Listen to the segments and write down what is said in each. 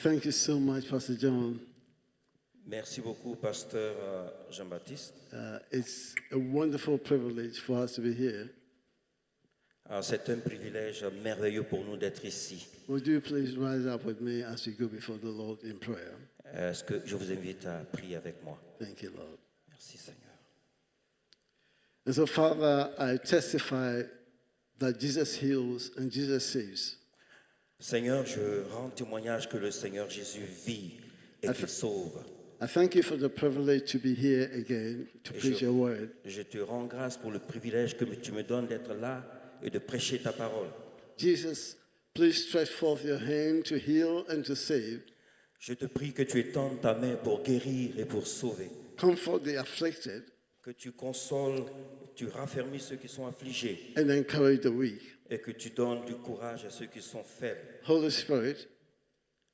Thank you so much, Pastor John. Merci beaucoup, pasteur Jean-Baptiste. It's a wonderful privilege for us to be here. C'est un privilège merveilleux pour nous d'être ici. Would you please rise up with me as we go before the Lord in prayer? Est-ce que je vous invite à prier avec moi? Thank you, Lord. Merci, Seigneur. And so, Father, I testify that Jesus heals and Jesus saves. Seigneur, je rends témoignage que le Seigneur Jésus vit et qu'il sauve. I thank you for the privilege to be here again to preach your word. Je te rends grâce pour le privilège que tu me donnes d'être là et de prêcher ta parole. Jesus, please stretch forth your hand to heal and to save. Je te prie que tu étendes ta main pour guérir et pour sauver. Comfort the afflicted Que tu consoles, tu raffermis ceux qui sont affligés and encourage the weak. et que tu donnes du courage à ceux qui sont faibles. Holy Spirit,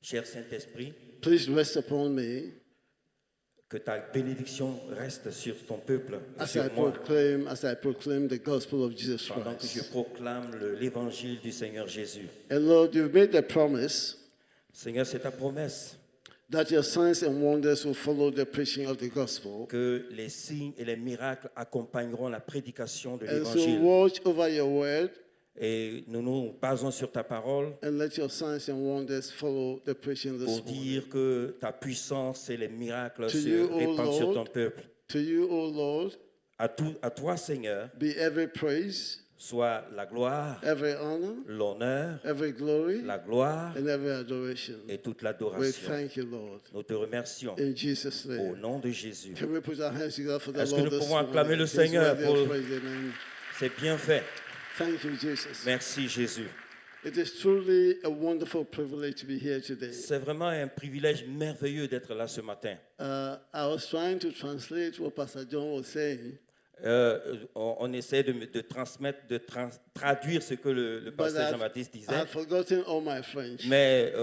Cher Saint-Esprit, please rest upon me que ta bénédiction reste sur ton peuple et as sur I moi proclaim the gospel of Jesus pendant que je Christ. proclame l'évangile du Seigneur Jésus. And Lord, you've made the promise Seigneur, c'est ta promesse that your signs and wonders will follow the preaching of the gospel. que les signes et les miracles accompagneront la prédication de And so l'évangile. watch over your word Et nous nous basons sur ta parole and let your signs and wonders follow the preaching this pour morning. dire que ta puissance et les miracles To se you, O répandent sur ton Lord, peuple. To you, O Lord, À toi, Seigneur, be every praise, soit la gloire, every honor, l'honneur, every glory, la gloire and every adoration. et toute We l'adoration. thank you, Lord. Nous te remercions In Jesus' au name. nom de Jésus. Can we put our hands together for the Est-ce que Lord nous this pouvons acclamer morning? le He's Seigneur worthy pour- of praise, amen. C'est bien fait. Thank you, Jesus. Merci Jésus. It is truly a wonderful privilege to be here today. C'est vraiment un privilège merveilleux d'être là ce matin. I was trying to translate what Pastor John was saying, On essaie de transmettre, traduire ce que le but pasteur Jean-Baptiste I disait. had forgotten all my French. Mais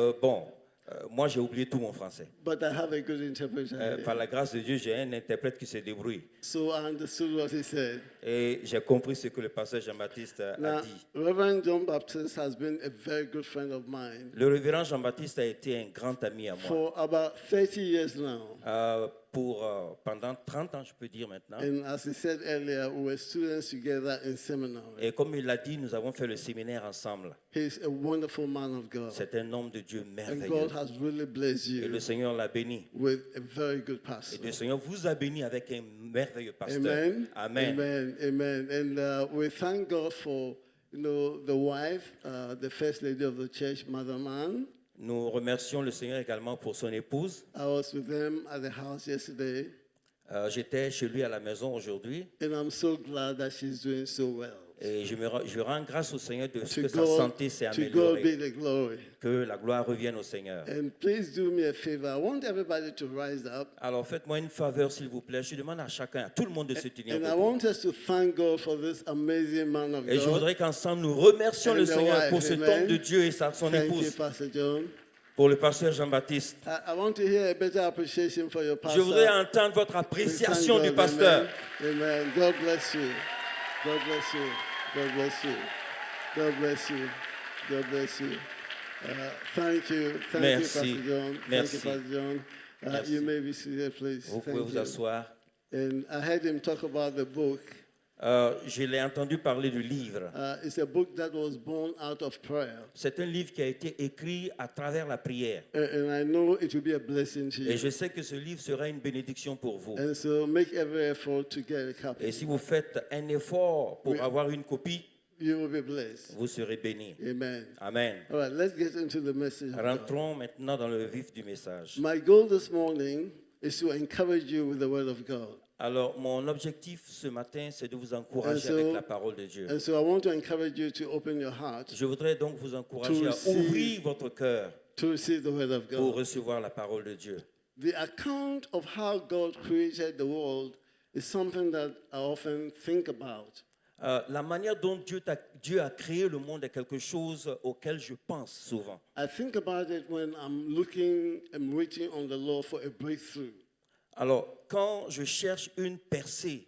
moi j'ai oublié tout mon français. But I have a good interpreter. here. Par la grâce de Dieu, j'ai un interprète qui se débrouille. So I understood what he said. Et j'ai compris ce que le pasteur Jean-Baptiste a Now, dit. Reverend John Baptist has been a very good friend of mine Le révérend Jean-Baptiste a été un grand ami à moi. for about 30 years now. Pendant 30 ans, je peux dire maintenant. And as he said earlier, we were students together in seminary. Et comme il l'a dit, nous avons fait le séminaire ensemble. He's a wonderful man of God. C'est un homme de Dieu And merveilleux. God has really blessed Et le you Seigneur l'a béni. with a very good Et pastor. le Seigneur vous a béni avec un merveilleux pasteur. Amen. Amen. Amen. Amen. And we thank God for, the wife, the first lady of the church, Mother Man. Nous remercions le Seigneur également pour son épouse. I was with them at the house yesterday, J'étais chez lui à la maison aujourd'hui. and I'm so glad that she's doing so well. Et je rends grâce au Seigneur de ce To que sa santé s'est to God be améliorée. the glory. Que la gloire revienne au Seigneur. And please do me a favor. I want everybody to rise up. Alors faites-moi une faveur s'il vous plaît. Je demande à chacun, à tout le monde de se tenir And I debout. want us to thank God for this amazing man of Et je God. voudrais qu'ensemble nous remercions And le the Seigneur wife, pour cet amen. homme de Dieu et son Thank you, épouse, Pastor John. pour le pasteur Jean-Baptiste. I want to hear a better appreciation for your Je pastor. voudrais entendre votre We thank appréciation God, du pasteur. Amen. Amen. God bless you. God bless you. God bless you. God bless you. God bless you. Thank you. Thank Merci. you, Pastor John. Thank Merci. you, Pastor John. Merci. You may be seated, please. Vous pouvez Thank vous you. asseoir. And I heard him talk about the book. Je l'ai entendu parler du livre. It's a book that was born out of prayer. C'est un livre qui a été écrit à travers la prière. And I know it will be a blessing to Et you. je sais que ce livre sera une bénédiction pour vous. And so make every effort to get a copy. Et si vous faites un effort pour Oui. avoir une copie, You will be blessed. vous serez bénis. Amen. Amen. All right, let's get into the message. of God. Rentrons maintenant dans le vif du message. My goal this morning is to encourage you with the word of God. Alors, mon objectif ce matin, c'est de vous encourager And so- avec la parole de Dieu. And so I want to encourage you to open your heart Je voudrais donc vous encourager To à receive- ouvrir votre cœur to receive the word of pour God. recevoir la parole de Dieu. The account of how God created the world is something that I often think about. La manière dont Dieu a créé le monde est quelque chose auquel je pense souvent. I think about it when I'm looking and waiting on the Lord for a breakthrough. Alors, quand je cherche une percée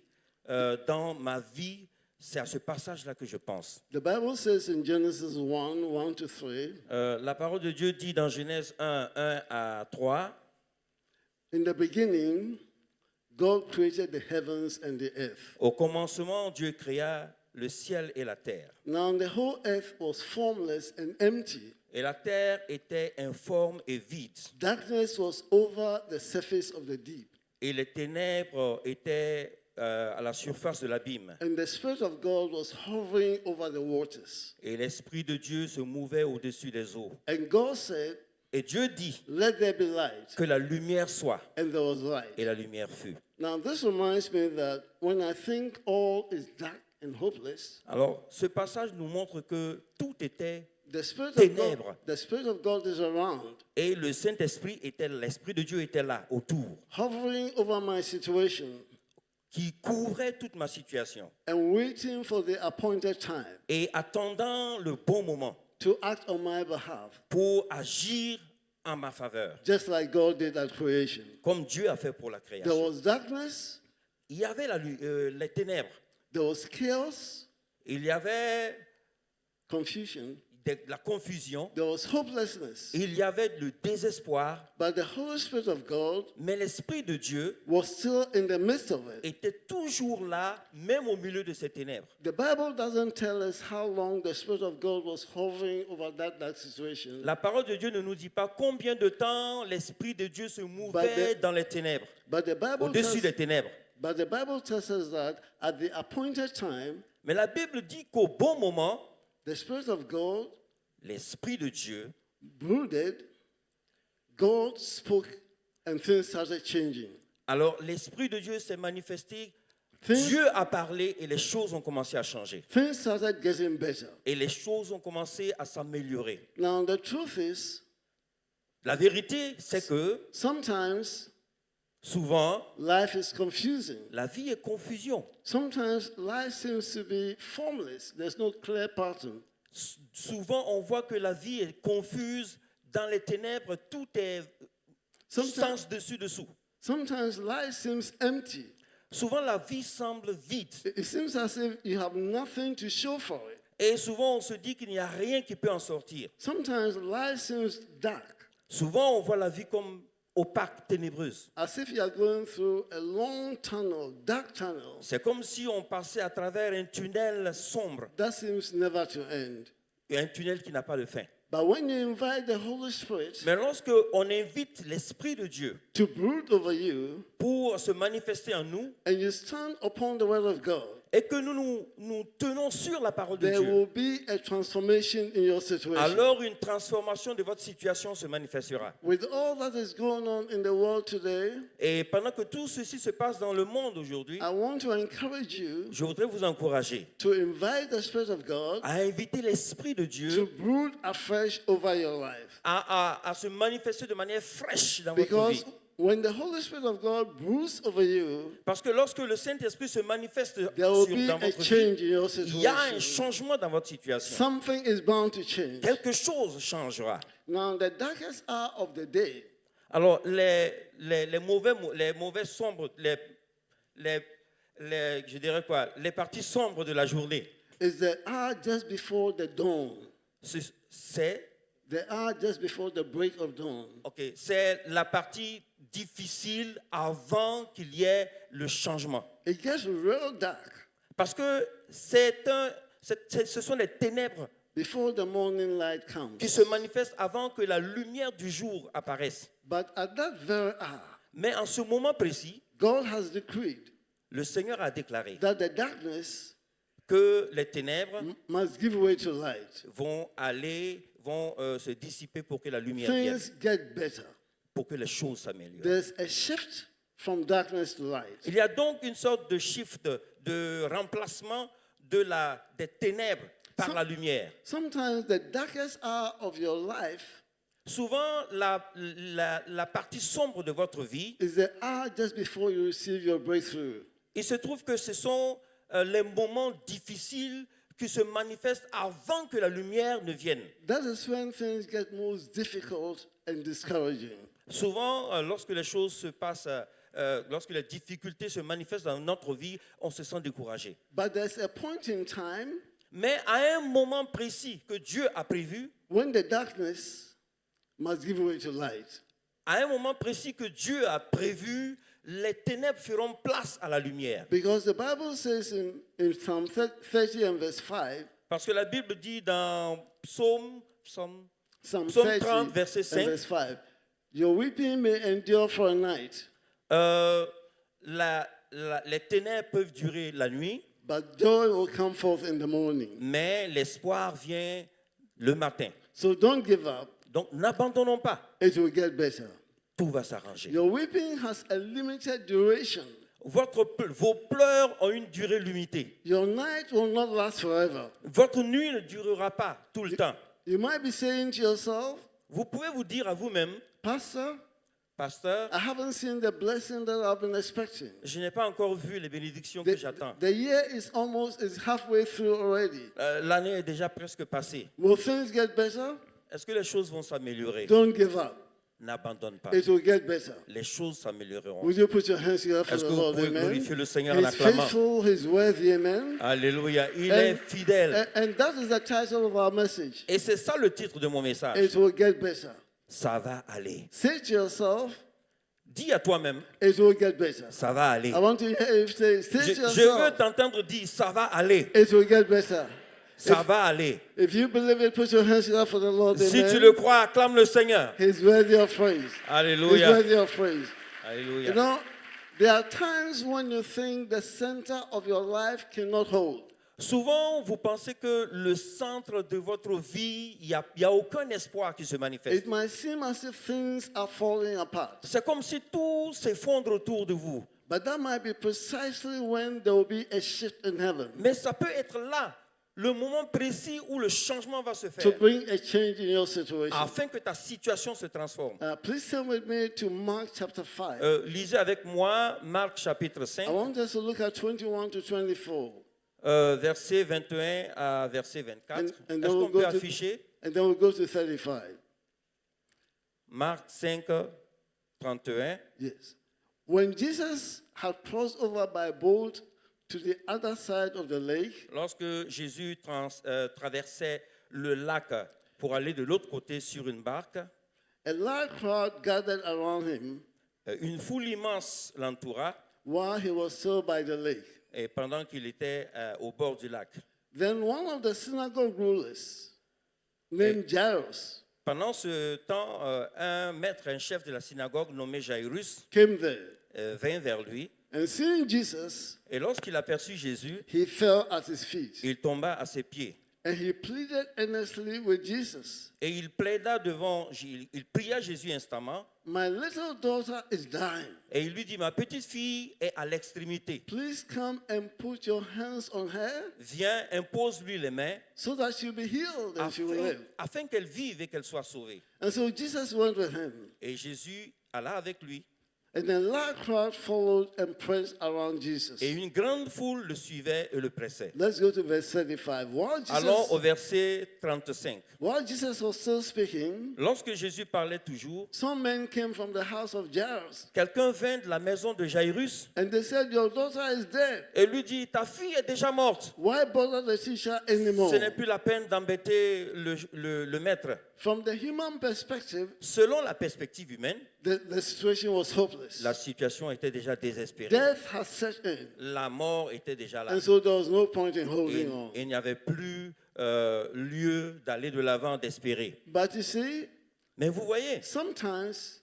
dans ma vie, C'est à ce passage-là que je pense. The Bible says in Genesis 1, 1 to 3, La parole de Dieu dit dans Genèse 1, 1 à 3, in the beginning, God created the heavens and the earth. au commencement, Dieu créa le ciel et la terre. Now the whole earth was formless and empty. Et la terre était informe et vide. Darkness was over the surface of the deep. Et les ténèbres étaient à la surface de l'abîme. And the Spirit of God was hovering over the waters. Et l'Esprit de Dieu se mouvait au-dessus des eaux. And God said, Et Dieu dit let there be light. que la lumière soit. And there was light. Et la lumière fut. Now this reminds me that when I think all is dark and hopeless, Alors, ce passage nous montre que tout était the Spirit ténèbres. the Spirit of God is around, Et le Saint-Esprit l'Esprit de Dieu était là, autour, hovering over my situation qui couvrait toute ma situation. and waiting for the appointed time Et attendant le bon moment to act on my behalf, pour agir en ma faveur, just like God did at creation. comme Dieu a fait pour la There création. was darkness, Il y avait les ténèbres, there was chaos, il y avait confusion, la confusion, there was hopelessness. il y avait le désespoir, But the Holy Spirit of God mais l'Esprit de Dieu was still in the midst of it. était toujours là, même au milieu de ces ténèbres. The Bible doesn't tell us how long the Spirit of God was hovering over that situation. La parole de Dieu ne nous dit pas combien de temps l'Esprit de Dieu se mouvait dans les ténèbres, But the Bible au-dessus des tells, ténèbres. but the Bible tells us that at the appointed time, Mais la Bible dit qu'au bon moment, the Spirit of God l'Esprit de Dieu brooded, God spoke, and things started changing. Alors, l'Esprit de Dieu s'est manifesté, Things, Dieu a parlé et les choses ont commencé à changer. things started getting better. Et les choses ont commencé à s'améliorer. Now, the truth is, La vérité, c'est que sometimes souvent, life is confusing. la vie est confusion. Sometimes life seems to be formless. There's no clear pattern. Souvent, on voit que la vie est confuse. Dans les ténèbres, tout est Sometimes, sens dessus-dessous. sometimes life seems empty. Souvent, la vie semble vide. It seems as if you have nothing to show for it. Et souvent, on se dit qu'il n'y a rien qui peut en sortir. Sometimes life seems dark, Souvent, on voit la vie comme opaque, ténébreuse. as if you are going through a long tunnel, dark tunnel, C'est comme si on passait à travers un tunnel sombre, that seems never to end. et un tunnel qui n'a pas de fin. But when you invite the Holy Spirit Mais lorsque on invite l'Esprit de Dieu to brood over you, pour se manifester en nous, and you stand upon the word of God, et que nous tenons sur la parole de there Dieu, will be a transformation in your situation. alors une transformation de votre situation se manifestera. With all that is going on in the world today, Et pendant que tout ceci se passe dans le monde aujourd'hui, I want to encourage you je voudrais vous encourager to invite the Spirit of God à inviter l'Esprit de to Dieu brood afresh over your life. à se manifester de manière fraîche dans votre Because vie. when the Holy Spirit of God broods over you, Parce que lorsque le Saint-Esprit se manifeste there will be dans a votre vie, change in your il y a un situation. changement dans votre situation. Something is bound to change. Quelque chose changera. Now, the darkest hour of the day Alors, les mauvais sombres, je dirais quoi, les parties sombres de la journée, is the hour just before the dawn, c'est the hour just before the break of dawn. c'est la partie difficile avant qu'il y ait le changement. It gets real dark Parce que ce sont les ténèbres before the morning light comes. qui se manifestent avant que la lumière du jour apparaisse. But at that very hour, Mais en ce moment précis, God has decreed le Seigneur a déclaré that the darkness que les ténèbres must give way to light. vont se dissiper pour que la lumière vienne, Things get better. pour que les choses s'améliorent. There's a shift from darkness to light. Il y a donc une sorte de shift, de remplacement des ténèbres par la lumière. Sometimes the darkest hour of your life Souvent, la partie sombre de votre vie, is the hour just before you receive your breakthrough. il se trouve que ce sont les moments difficiles qui se manifestent avant que la lumière ne vienne. That is when things get most difficult and discouraging. Souvent, lorsque les choses se passent lorsque les difficultés se manifestent dans notre vie, on se sent découragé. But there's a point in time Mais à un moment précis que Dieu a prévu, when the darkness must give way to light. à un moment précis que Dieu a prévu, les ténèbres feront place à la lumière. Because the Bible says in Psalm 30 and verse 5, Parce que la Bible dit dans Psaume Psalm Psaume 30 30, verset and 5, verse 5, your weeping may endure for a night, les ténèbres peuvent durer la nuit, but joy will come forth in the morning. mais l'espoir vient le matin. So don't give up. Donc n'abandonnons pas, It will get better. tout va s'arranger. Your weeping has a limited duration. Vos pleurs ont une durée limitée. Your night will not last forever. Votre nuit ne durera pas tout le temps. You might be saying to yourself, Vous pouvez vous dire à vous-même, Pastor, pasteur, I haven't seen the blessing that I've been expecting. je n'ai pas encore vu les bénédictions que j'attends. The year is halfway through already. L'année est déjà presque passée. Will things get better? Est-ce que les choses vont s'améliorer? Don't give up. N'abandonne pas. It will get better. Les choses s'amélioreront. Would you put your hands together for Est-ce the que vous Lord? pouvez Amen. glorifier le Seigneur en He's acclamant? faithful, He's worthy, amen. Alléluia. Il est fidèle. And that is the title of our message. Et c'est ça le titre de mon message. It will get better. Ça va aller. Say to yourself, Dis à toi-même, it will get better. ça va aller. I want to hear you say Je to veux yourself, t'entendre dire, ça va aller. it will get better. Ça va aller. If you believe it, put your hands together for the Lord, Si amen. tu le crois, acclame le Seigneur. He's worthy of praise. He's Alléluia. worthy of praise. You Alléluia. know, there are times when you think the center of your life cannot hold. Souvent, vous pensez que le centre de votre vie, il n'y a aucun espoir qui se manifeste. It might seem as if things are falling apart. C'est comme si tout s'effondre autour de vous. But that might be precisely when there will be a shift in heaven Mais ça peut être là, le moment précis où le changement va se to faire, bring a change in your situation. afin que ta situation se transforme. Please turn with me to Mark chapter 5. Lisez avec moi Marc chapitre 5, I want us to look at 21 to 24. verset 21 à verset 24. And Est-ce then qu'on we'll peut go afficher And then we'll go to 35. Marc 5, 31. Yes. When Jesus had crossed over by boat to the other side of the lake, Lorsque Jésus traversait le lac pour aller de l'autre côté sur une barque, a large crowd gathered around him une foule immense l'entoura while he was still by the lake. et pendant qu'il était au bord du lac. Then one of the synagogue rulers, named Jairus, Pendant ce temps, un chef de la synagogue nommé Jairus came there. vint vers lui And seeing Jesus, et lorsqu'il aperçut Jésus, he fell at his feet. il tomba à ses pieds And he pleaded earnestly with Jesus, et il pria Jésus instamment my little daughter is dying. et il lui dit, ma petite fille est à l'extrémité. Please come and put your hands on her Viens, impose-lui les mains so that she'll be healed and she will live. afin qu'elle vive et qu'elle soit sauvée. And so Jesus went with him. Et Jésus alla avec lui And a large crowd followed and pressed around Jesus. et une grande foule le suivait et le pressait. Let's go to verse 35. Allons au verset 35. While Jesus was still speaking, Lorsque Jésus parlait toujours, some men came from the house of Jairus. quelqu'un vint de la maison de Jairus And they said, your daughter is dead. et lui dit, ta fille est déjà morte. Why bother the teacher anymore? Ce n'est plus la peine d'embêter le maître. From the human perspective, Selon la perspective humaine, the situation was hopeless. la situation était déjà désespérée. Death has set in. La mort était déjà là. And so there was no point in Et holding on. il n'y avait plus lieu d'aller de l'avant, d'espérer. But you see, Mais vous voyez, sometimes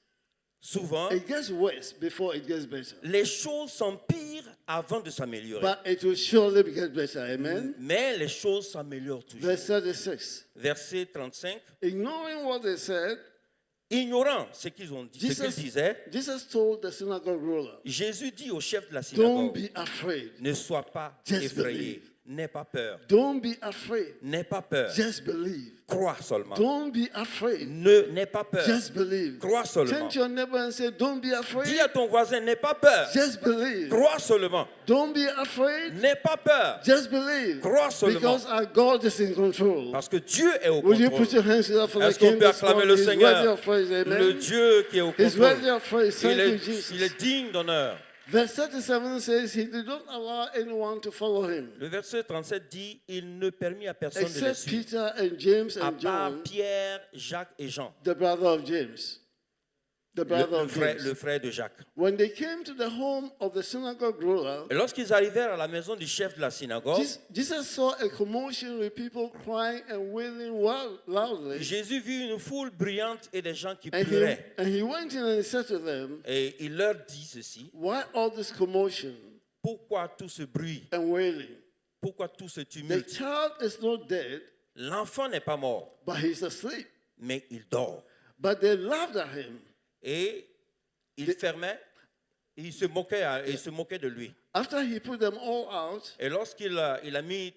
souvent, it gets worse before it gets better. les choses s'empirent avant de s'améliorer. But it will surely get better. Amen. Mais les choses s'améliorent toujours. Verse 36. Verset 35. Ignoring what they said, Ignorant ce qu'ils disaient, Jesus told the synagogue ruler, Jésus dit au chef de la don't synagogue, be afraid. ne sois pas Just effrayé, believe. N'aie pas peur. Don't be afraid. N'aie pas peur. Just believe. Crois seulement. Don't be afraid. N'aie pas peur. Just believe. Crois seulement. Turn to your neighbor and say, don't be Dis afraid. à ton voisin, n'aie pas peur. Just believe. Crois seulement. Don't be afraid. N'aie pas peur. Just believe. Crois seulement. Because our God is in control. Parce que Dieu est au Will you put contrôle. your hands together for the Est-ce qu'on King peut this acclamer morning? le He's worthy Seigneur? of praise. Le Amen. Dieu qui est au He's worthy contrôle. of praise. Thank Il you, est Jesus. digne d'honneur. Verse 37 says, he did not allow anyone to follow him, Le verset 37 dit, il ne permit à personne de les except suivre, Peter and James à and part John, Pierre, Jacques et Jean, the brother of James. The brother of James. le frère de Jacques. When they came to the home of the synagogue ruler, Et lorsqu'ils arrivèrent à la maison du chef de la synagogue, Jesus saw a commotion with people crying and wailing loudly. Jésus vit une foule bruyante et des gens qui And pleuraient. he went in and he said to them, Et il leur dit ceci, why all this commotion pourquoi tout ce bruit, and wailing? pourquoi tout ce The tumulte? child is not dead, L'enfant n'est pas mort, but he's asleep. mais il dort. But they laughed at him. Et il fermait, il se moquait de lui. After he put them all out, Et lorsqu'il il a mis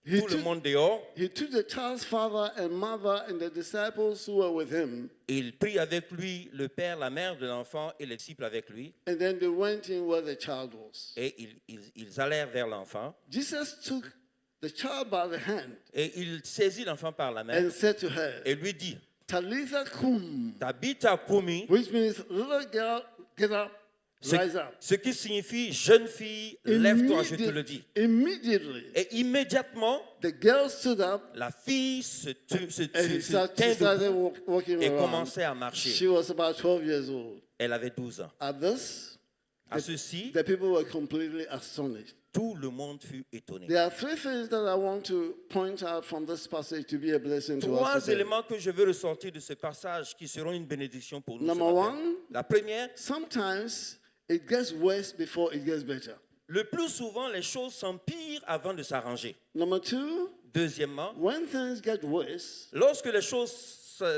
he tout le took, monde dehors, he took the child's father and mother and the disciples who were with him, il prit avec lui le père, la mère de l'enfant et les disciples avec lui. and then they went in where the child was. Et ils allèrent vers l'enfant. Jesus took the child by the hand Et il saisit l'enfant par la main and said to her, et lui dit, Talitha cum, Tabitha Kumi, which means little girl, get up, rise up. ce qui signifie jeune fille, lève-toi, je te le dis. Immediately, Et immédiatement, the girl stood up la fille se and she tint started debout walking et around. commençait à She marcher. was about 12 years old. Elle avait 12 ans. At this, À ceci, the people were completely astonished. tout le monde fut étonné. There are three things that I want to point out from this passage to be a blessing to us Trois today. éléments que je veux ressortir de ce passage qui seront une bénédiction pour nous. ce Number matin. one, La première, sometimes it gets worse before it gets better. le plus souvent, les choses s'empirent avant de s'arranger. Number two, Deuxièmement, when things get worse, lorsque les choses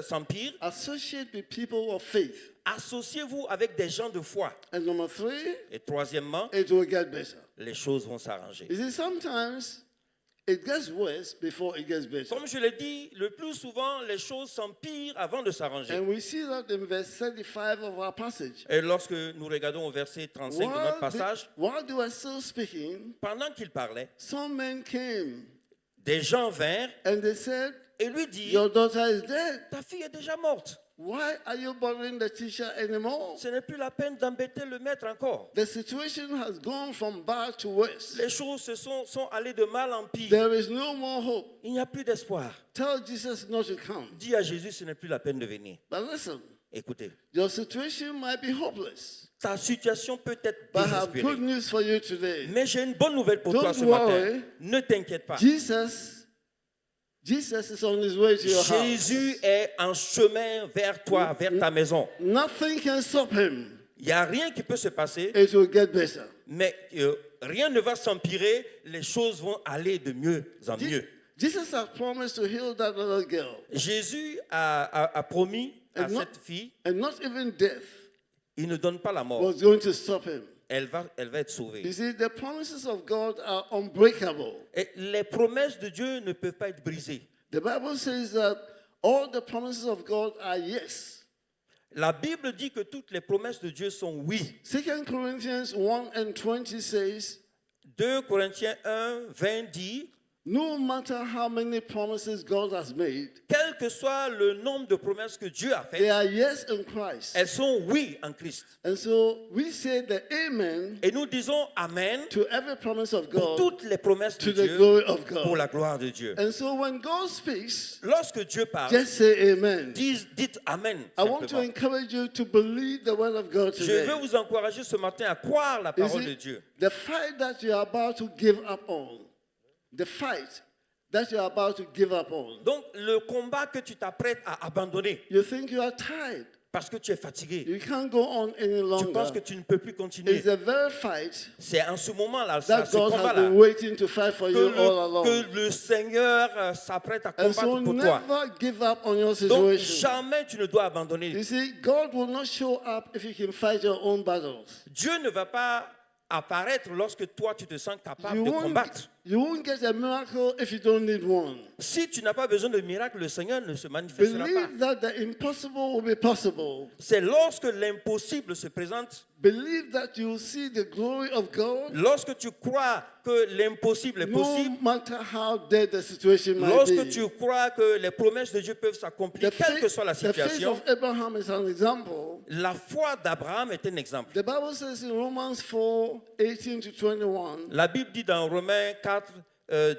s'empirent, associate with people of faith. associez-vous avec des gens de foi. And number three, Et troisièmement, it will get better. les choses vont s'arranger. You see, sometimes it gets worse before it gets better. Comme je l'ai dit, le plus souvent, les choses s'empirent avant de s'arranger. And we see that in verse 35 of our passage. Et lorsque nous regardons au verset 35 de notre passage, While they were still speaking, pendant qu'il parlait, some men came des gens vinrent and they said, et lui dirent, your daughter is dead. ta fille est déjà morte. Why are you bothering the teacher anymore? Ce n'est plus la peine d'embêter le maître encore. The situation has gone from bad to worse. Les choses sont allées de mal en pire. There is no more hope. Il n'y a plus d'espoir. Tell Jesus not to come. Dis à Jésus, ce n'est plus la peine de venir. But listen, Écoutez, your situation might be hopeless. ta situation peut être But I have désespérée. good news for you today. Mais j'ai une bonne nouvelle pour toi Don't ce matin. worry. Ne t'inquiète pas. Jesus is on his way to your house. Jésus est en chemin vers toi, vers ta maison. Nothing can stop him. Il n'y a rien qui peut se passer, It will get better. mais rien ne va s'empirer. Les choses vont aller de mieux en mieux. Jesus has promised to heal that little girl. Jésus a promis à And not- cette fille, And not even death il ne donne pas la mort. was going to stop him. Elle va être sauvée. You see, the promises of God are unbreakable. Et les promesses de Dieu ne peuvent pas être brisées. The Bible says that all the promises of God are yes. La Bible dit que toutes les promesses de Dieu sont oui. 2 Corinthians 1 and 20 says, 2 Corinthiens 1, 20 dit, no matter how many promises God has made, quel que soit le nombre de promesses que Dieu a they faites, are yes in Christ. elles sont oui en Christ. And so we say the amen Et nous disons Amen to every promise of pour God toutes les promesses to de the Dieu, glory of pour God. la gloire de Dieu. And so when God speaks, Lorsque Dieu parle, just say amen. dites Amen. I want to simplement. encourage you to believe the word of God Je today. veux vous encourager ce matin à croire la You parole see, de Dieu. the fight that you are about to give up on, the fight that you are about to give up on, Donc, le combat que tu t'apprêtes à abandonner you think you are tired. parce que tu es fatigué, You can't go on any tu penses longer. que tu ne peux plus continuer. It's the very fight C'est en ce moment-là, that ce God has combat-là, been waiting to fight for que you all along. le Seigneur s'apprête à And so combattre pour toi. never give up on your Donc, situation. jamais tu ne dois abandonner. You see, God will not show up if you can fight your own battles. Dieu ne va pas apparaître lorsque toi, tu te sens capable de combattre. You won't get a miracle if you don't need one. Si tu n'as pas besoin de miracle, le Seigneur ne se manifestera pas. Believe that the impossible will be possible. C'est lorsque l'impossible se présente, Believe that you will see the glory of God. lorsque tu crois que l'impossible est No possible, matter how dead the situation might lorsque be. tu crois que les promesses de Dieu peuvent s'accomplir, quelle que soit la the faith situation, of Abraham is an example. la foi d'Abraham est un exemple. The Bible says in Romans 4, 18 to 21, La Bible dit dans Romains 4,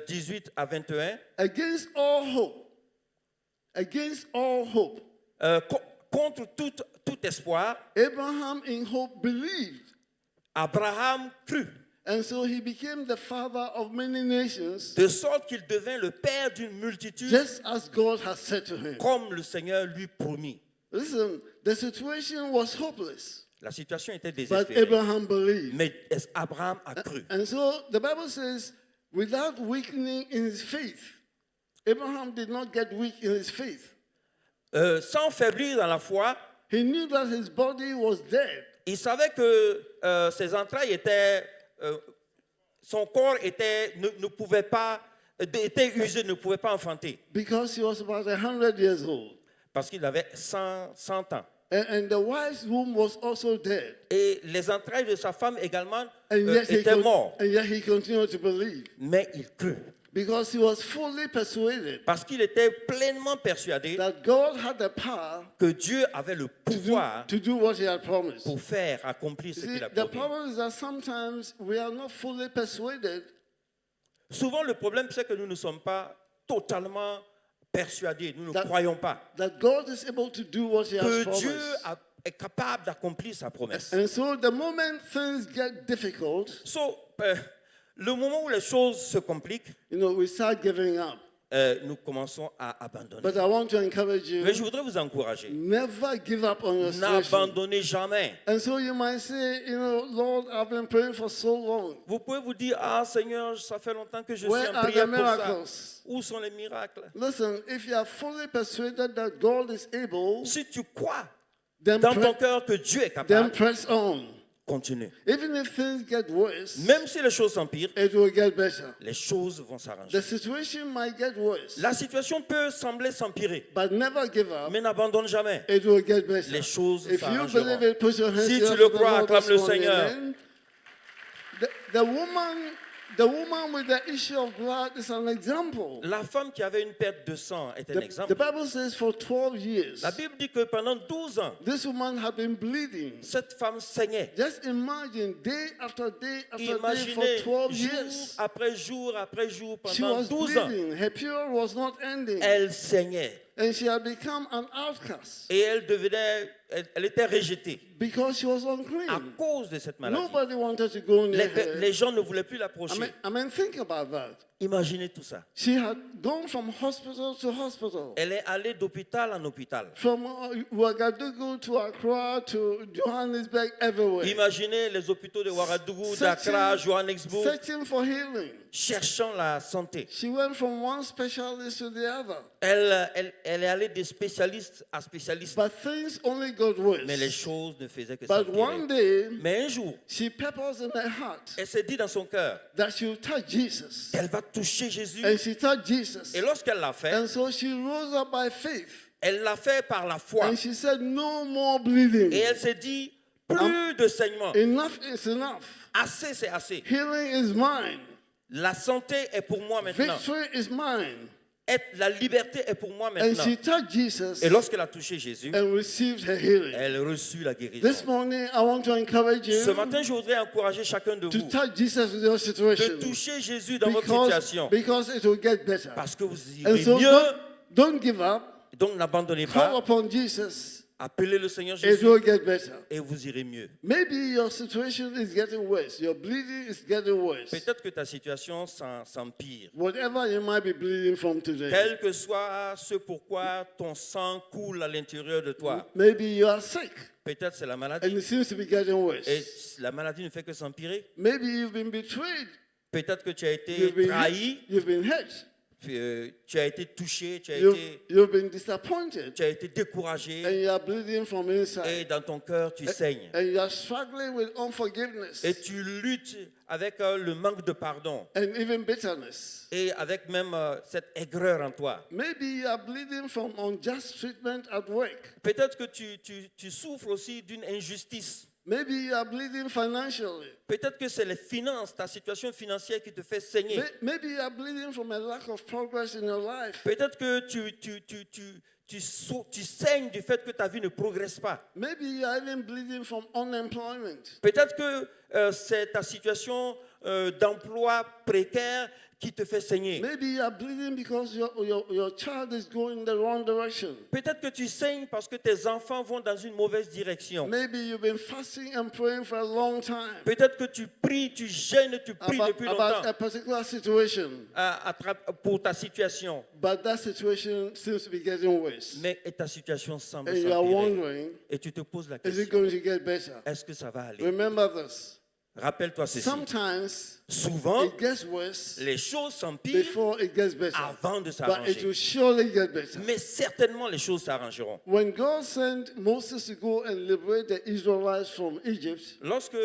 18 à 21, against all hope, contre tout espoir, Abraham in hope believed, Abraham crut, and so he became the father of many nations, de sorte qu'il devint le père d'une multitude, just as God had said to him. comme le Seigneur lui promit. Listen, the situation was hopeless, La situation était but désespérée, Abraham believed. mais Abraham a cru. And so the Bible says, without weakening in his faith, Abraham did not get weak in his faith. Sans faiblir dans la foi, He knew that his body was dead. il savait que ses entrailles étaient, son corps ne pouvait pas, était usé, ne pouvait pas enfanter, Because he was about 100 years old. parce qu'il avait 100 ans. And the wife's womb was also dead. Et les entrailles de sa femme également And yet, étaient mortes. and yet he continued to believe. Mais il crut, Because he was fully persuaded parce qu'il était pleinement persuadé that God had the power que Dieu avait le pouvoir to do what he had promised. pour faire accomplir ce See, qu'il a the promis. problem is that sometimes we are not fully persuaded Souvent, le problème, c'est que nous ne sommes pas totalement persuadés, nous ne That- croyons pas that God is able to do what he has que promised. Dieu est capable d'accomplir sa promesse. And so the moment things get difficult, Le moment où les choses se compliquent, we start giving up. nous commençons à abandonner. But I want to encourage Mais je you, voudrais vous encourager. never give up on your situation. N'abandonnez jamais. And so you might say, Lord, I've been praying for so long. Vous pouvez vous dire, ah Seigneur, ça fait longtemps que je suis Where en are the prière pour ça. miracles? Où sont les miracles? Listen, if you are fully persuaded that God is able, Si tu crois then, dans ton pre- cœur que Dieu est then capable, press on. continue. Even if things get worse, Même si les choses s'empirent, it will get better. les choses vont s'arranger. The situation might get worse, La situation peut sembler s'empirer, but never give up. mais n'abandonne jamais. It will get better. Les choses If you s'arrangeront. believe it, put your hands Si together tu le for the crois, Lord acclame this le morning, Seigneur. amen. The woman with the issue of blood is an example. La femme qui avait une perte de sang est un The exemple. Bible says for 12 years, La Bible dit que pendant 12 ans, this woman had been bleeding. cette femme saignait. Just imagine day after day after day Imaginez, for 12 jour years. après jour après jour, She pendant was 12 ans, bleeding. Her period was not ending. elle saignait. And she had become an outcast Et elle était rejetée because she was à unclean. cause de cette maladie. Nobody wanted to go near her. Les gens ne voulaient plus I l'approcher. mean, think about that. Imaginez tout ça. She had gone from hospital to hospital. Elle est allée d'hôpital en hôpital. From Ouagadougou to Accra to Johannesburg, everywhere. Imaginez les hôpitaux de Ouagadougou, d'Accra, Johannesburg, Searching for healing. cherchant la santé. She went from one specialist to the other. Elle est allée de spécialiste à spécialiste. But things only got worse. Mais les choses ne faisaient que But one s'empirer. day, Mais un jour, she purposed in her heart elle s'est dit dans son cœur, that she would touch Jesus. elle va toucher Jésus. And she touched Jesus. Et lorsqu'elle l'a fait, And so she rose up by faith. elle l'a fait par la foi. And she said, no more bleeding. Et elle s'est dit, plus de saignement. Enough is enough. Assez, c'est assez. Healing is mine. La santé est pour moi maintenant. Victory is mine. La liberté est pour moi And maintenant. she touched Jesus Et lorsqu'elle a touché Jésus, and received her healing. elle reçut la guérison. This morning, I want to encourage Ce you matin, je voudrais encourager chacun de to vous touch Jesus with your de situation. toucher Jésus dans votre situation. Because it will get better. Parce que vous And irez so mieux. don't give up. Donc n'abandonnez Call pas. upon Jesus. Appelez le Seigneur It Jésus will get better. et vous irez mieux. Maybe your situation is getting worse. Your bleeding is getting worse. Peut-être que ta situation s'empire. Whatever you might be bleeding from today. Quel que soit ce pourquoi ton sang coule à l'intérieur de toi. Maybe you are sick Peut-être c'est la and maladie. it seems to be getting worse. Et la maladie ne fait que s'empirer. Maybe you've been betrayed. Peut-être que tu as été You've been trahi. hurt. tu as été touché, You've been disappointed, tu as été découragé, and you are bleeding from et inside, dans ton cœur, tu saignes. and you are struggling with unforgiveness Et tu luttes avec le manque de pardon and even bitterness. et avec même cette aigreur en toi. Maybe you are bleeding from unjust treatment at work. Peut-être que tu souffres aussi d'une injustice. Maybe you are bleeding financially. Peut-être que c'est les finances, ta situation financière qui te fait saigner. Maybe you are bleeding from a lack of progress in your life. Peut-être que tu saignes du fait que ta vie ne progresse pas. Maybe you are even bleeding from unemployment. Peut-être que c'est ta situation d'emploi précaire qui te fait saigner. Maybe you are bleeding because your child is going in the wrong direction. Peut-être que tu saignes parce que tes enfants vont dans une mauvaise direction. Maybe you've been fasting and praying for a long time Peut-être que tu pries, tu gênes, tu pries depuis about longtemps a particular situation, pour ta situation. but that situation seems to be getting worse. Mais ta situation semble And you are s'empirer. wondering, Et tu te poses la is it question, going to get better? est-ce que ça va aller? Remember this. Rappelle-toi ceci. Sometimes Souvent, it gets worse les choses s'empirent before it gets better, avant de but it s'arranger. will surely get better. Mais certainement, les choses s'arrangeront. When God sent Moses to go and liberate the Israelites from Egypt, Lorsque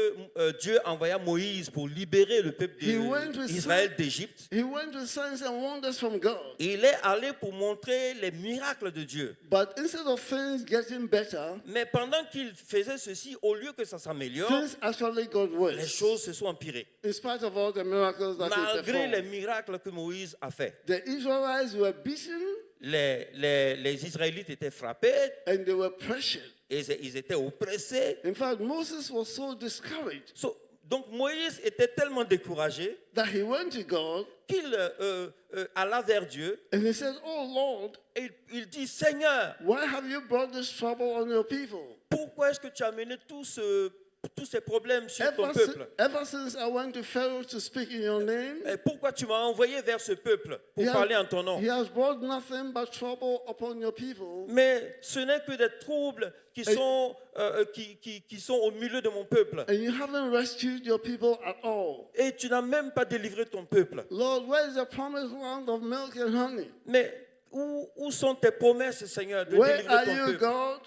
Dieu envoya Moïse pour libérer le peuple He went with d'Israël d'Égypte, he went with signs and wonders from God. il est allé pour montrer les miracles de Dieu. But instead of things getting better, Mais pendant qu'il faisait ceci, au lieu que ça s'améliore, things actually got les worse. choses se sont empirées. In spite of all the miracles that he Malgré les performed, miracles que Moïse a fait. the Israelites were beaten Les Israélites étaient frappés, and they were pressured. et ils étaient oppressés. In fact, Moses was so discouraged Donc Moïse était tellement découragé that he went to God qu'il alla vers Dieu and he said, "Oh Lord, et il dit, Seigneur, why have you brought this trouble on your people? pourquoi est-ce que tu as amené tous ces problèmes sur ton Ever, peuple? ever since I went to Pharaoh to speak in your name, Et pourquoi tu m'as envoyé vers ce peuple pour he parler en ton nom? he has brought nothing but trouble upon your people." Mais ce n'est que des troubles qui sont au milieu de mon peuple. And you haven't rescued your people at all. Et tu n'as même pas délivré ton peuple. Lord, where is the promised land of milk and honey? Mais où sont tes promesses, Seigneur, de Where délivrer are ton you, peuple? God?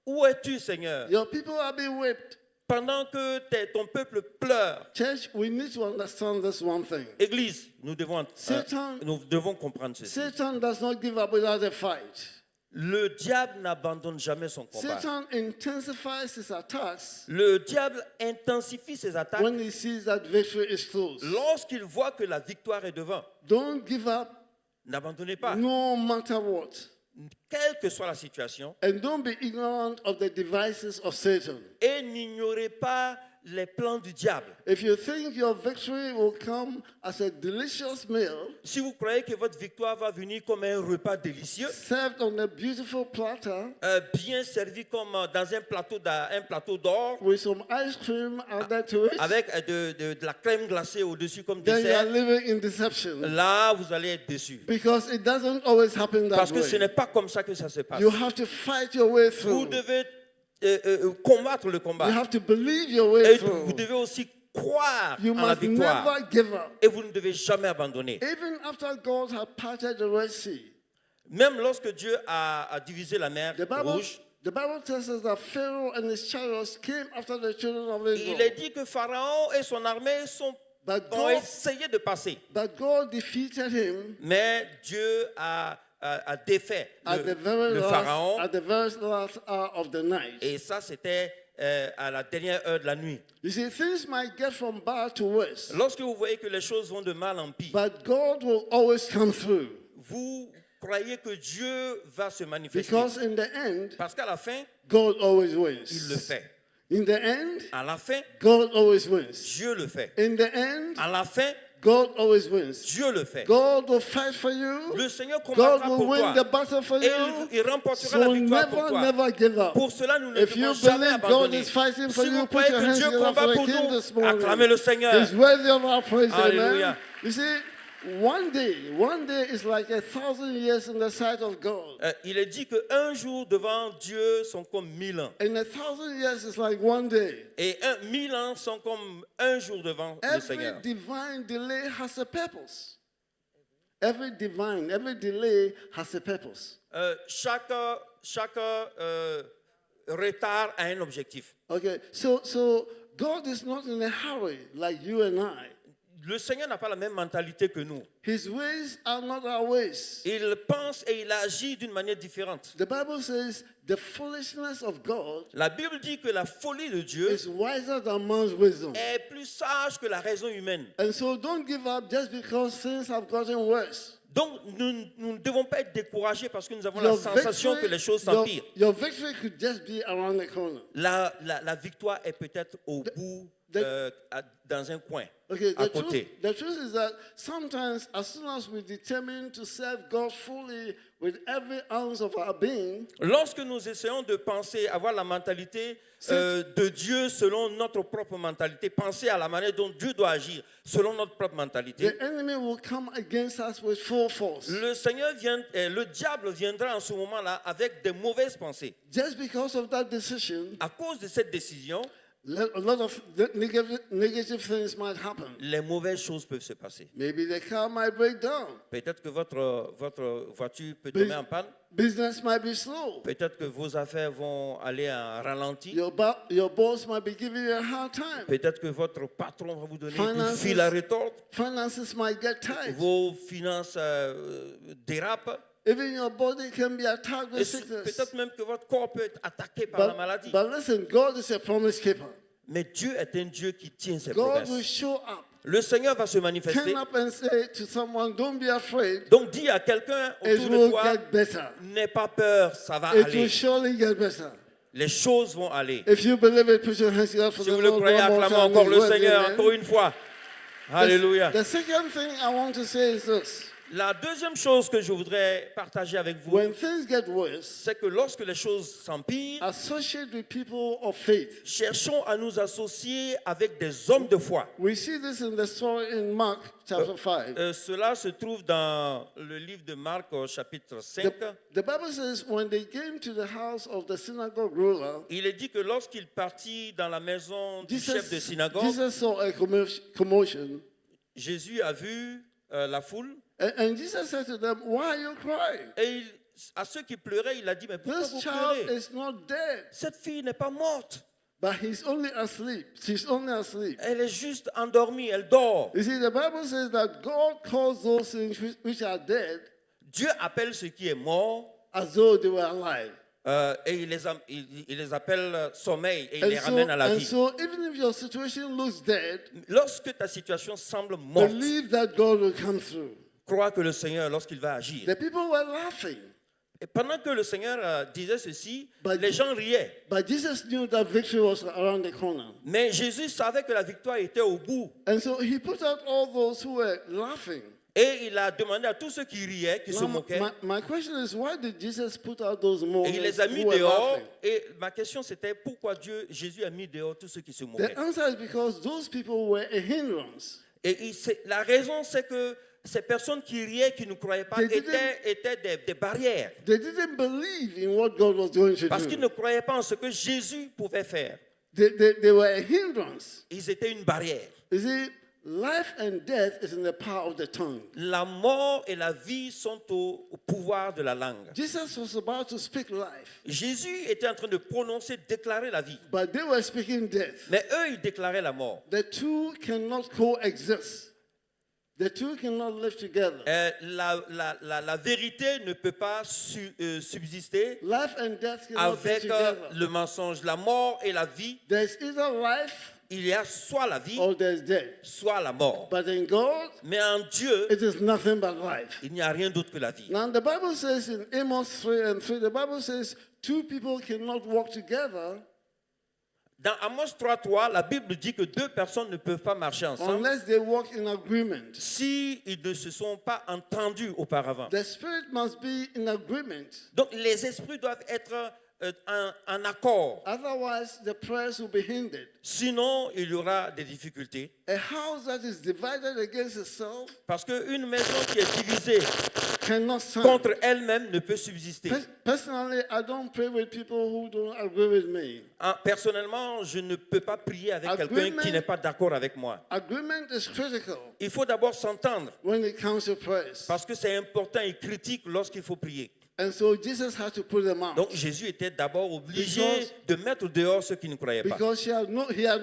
Où es-tu, Seigneur? Your people are being whipped. Pendant que ton peuple pleure. Church, we need to understand this one thing. Église, nous devons comprendre ceci. Satan does not give up without a fight. Le diable n'abandonne jamais son combat. Satan intensifies his attacks Le diable intensifie ses attaques when he sees that victory is close. lorsqu'il voit que la victoire est devant. Don't give up N'abandonnez pas, no matter what. quelle que soit la situation, And don't be ignorant of the devices of Satan. et n'ignorez pas les plans du diable. If you think your victory will come as a delicious meal, Si vous croyez que votre victoire va venir comme un repas délicieux, served on a beautiful platter bien servi comme dans un plateau d'or, with some ice cream added to it, avec de la crème glacée au-dessus comme then you are dessert, living in deception. là, vous allez être déçus. Because it doesn't always happen Parce that que ce way. n'est pas comme ça que ça se passe. You have to fight your way Vous through. devez combattre le You combat. have to believe your way Et vous through. devez aussi croire You en la must victoire. never give up. Et vous ne devez jamais abandonner. Even after God had parted the Red Sea, Même lorsque Dieu a divisé la mer the rouge, Bible tells us that Pharaoh and his chariots came after the children of il est Israel. dit que Pharaon et son armée But ont God, essayé de passer. but God defeated him Mais Dieu a défait at the le Pharaon. very last hour of the night. Et ça, c'était à la dernière heure de la nuit. You see, things might get from bad to worse, Lorsque vous voyez que les choses vont de mal en pire, but God will always come through. vous croyez que Dieu va se manifester. Because in the end, Parce qu'à la fin, God always il le wins. fait. In the end, À la fin, God always wins. Dieu le fait. In the end, À la fin, God always wins. Dieu le fait. God will fight for you. Le Seigneur God combattra will pour win the toi. battle for Et you. il remportera la So victoire pour never, toi. never give up. Pour cela, nous ne If you devons jamais believe God abandonner. is fighting for Si you, vous put croyez your que hands Dieu together combat for the pour King nous, this morning. acclamez le Seigneur. He's worthy of our praise, Hallelujah. amen. You see, one day is like 1,000 years in the sight of God. Il est dit qu'un jour devant Dieu sont comme 1000 ans. And 1,000 years is like one day. Et 1000 ans sont comme un jour devant le Every Seigneur. divine delay has a purpose. every delay has a purpose. Chaque retard a un objectif. Okay, so God is not in a hurry like you and I. Le Seigneur n'a pas la même mentalité que nous. His ways are not our ways. Il pense et il agit d'une manière différente. The Bible says the foolishness of God La Bible dit que la folie de Dieu is wiser than man's wisdom. est plus sage que la raison humaine. And so don't give up just because things have gotten worse. Donc, nous ne devons pas être découragés parce que nous avons la sensation que les choses s'empirent. Your victory could just be around the corner. La victoire est peut-être au bout, dans un coin, Okay, à côté. the truth is that sometimes, as soon as we determine to serve God fully with every ounce of our being, Lorsque nous essayons de penser, avoir la mentalité de Dieu selon notre propre mentalité, penser à la manière dont Dieu doit agir selon notre propre mentalité, the enemy will come against us with full force. le diable viendra en ce moment-là avec de mauvaises pensées. Just because of that decision, À cause de cette décision, a lot of negative things might happen. les mauvaises choses peuvent se passer. Maybe the car might break down. Peut-être que votre voiture peut tomber en panne. Business might be slow. Peut-être que vos affaires vont aller en ralenti. Your boss might be giving you a hard time. Peut-être que votre patron va vous donner du Finances. fil à retordre. Finances might get tight. Vos finances dérapent. Even your body can be attacked Et with sickness. peut-être même que votre corps peut être attaqué par la maladie. But listen, God is a promise keeper. Mais Dieu est un Dieu qui tient ses God will promesses. show up. Le Seigneur va se manifester. Turn up and say to someone, don't be afraid. Donc dis à quelqu'un It autour de will toi, get better. n'aie pas peur, ça va It will aller. surely get better. Les choses vont aller. If you believe it, put your hands together for Si the vous le Lord croyez, one more acclamez time. encore le His word, Seigneur, amen. encore une fois. Alléluia. The second thing I want to say is this. La deuxième chose que je voudrais partager avec vous, When things get worse, c'est que lorsque les choses s'empirent, associate with people of faith. cherchons à nous associer avec des hommes de foi. We see this in the story in Mark chapter 5. Cela se trouve dans le livre de Marc au chapitre 5. The Bible says when they came to the house of the synagogue ruler, Il est dit que lorsqu'il partit dans la maison du chef de synagogue, Jesus saw a commotion. Jésus a vu la foule And Jesus said to them, why are you crying? et à ceux qui pleuraient, il a dit, mais pourquoi This vous child pleurez? is not dead, Cette fille n'est pas morte. but he's only asleep. She's only asleep. Elle est juste endormie, elle dort. You see, the Bible says that God calls those things which are dead Dieu appelle ce qui est mort as though they were alive. et il les appelle sommeil et il les ramène à la And vie. so even if your situation looks dead, Lorsque ta situation semble morte, believe that God will come through. crois que le Seigneur, lorsqu'il va agir. The people were laughing, Et pendant que le Seigneur disait ceci, But- les gens riaient. but Jesus knew that victory was around the corner. Mais Jésus savait que la victoire était au bout. And so he put out all those who were laughing. Et il a demandé à tous ceux qui riaient, qui se Now, moquaient, my question is, why did Jesus put out those et moments il les a mis who were dehors. laughing? Et ma question c'était, pourquoi Jésus a mis dehors tous ceux qui se moquaient? The answer is because those people were a hindrance. Et la raison c'est que ces personnes qui riaient, qui ne croyaient pas, They didn't- étaient des barrières. They didn't believe in what God was going to Parce qu'ils do. ne croyaient pas en ce que Jésus pouvait faire. They were a hindrance. Ils étaient une barrière. You see, life and death is in the power of the tongue. La mort et la vie sont au pouvoir de la langue. Jesus was about to speak life, Jésus était en train de prononcer, déclarer la vie. but they were speaking death. Mais eux, ils déclaraient la mort. The two cannot coexist. The two cannot live together. La vérité ne peut pas subsister Life and death cannot be avec together. le mensonge. La mort et la vie, There's either life il y a soit la vie, or there's death. soit la mort. But in God, Mais en Dieu, it is nothing but life. il n'y a rien d'autre que la vie. Now, the Bible says in Amos 3:3, the Bible says two people cannot walk together Dans Amos 3:3, la Bible dit que deux personnes ne peuvent pas marcher ensemble unless they walk in agreement. si ils ne se sont pas entendus auparavant. The spirit must be in agreement. Donc les esprits doivent être en accord. Otherwise, the prayers will be hindered. Sinon, il y aura des difficultés. A house that is divided against itself Parce qu'une maison qui est divisée cannot stand. contre elle-même ne peut subsister. Personally, I don't pray with people who don't agree with me. Personnellement, je ne peux pas prier avec quelqu'un Agreement- qui n'est pas d'accord avec moi. Agreement is critical Il faut d'abord s'entendre when it comes to praise. parce que c'est important et critique lorsqu'il faut prier. And so Jesus had to put them out. Donc Jésus était d'abord obligé Because- de mettre dehors ceux qui ne croyaient pas. Because he had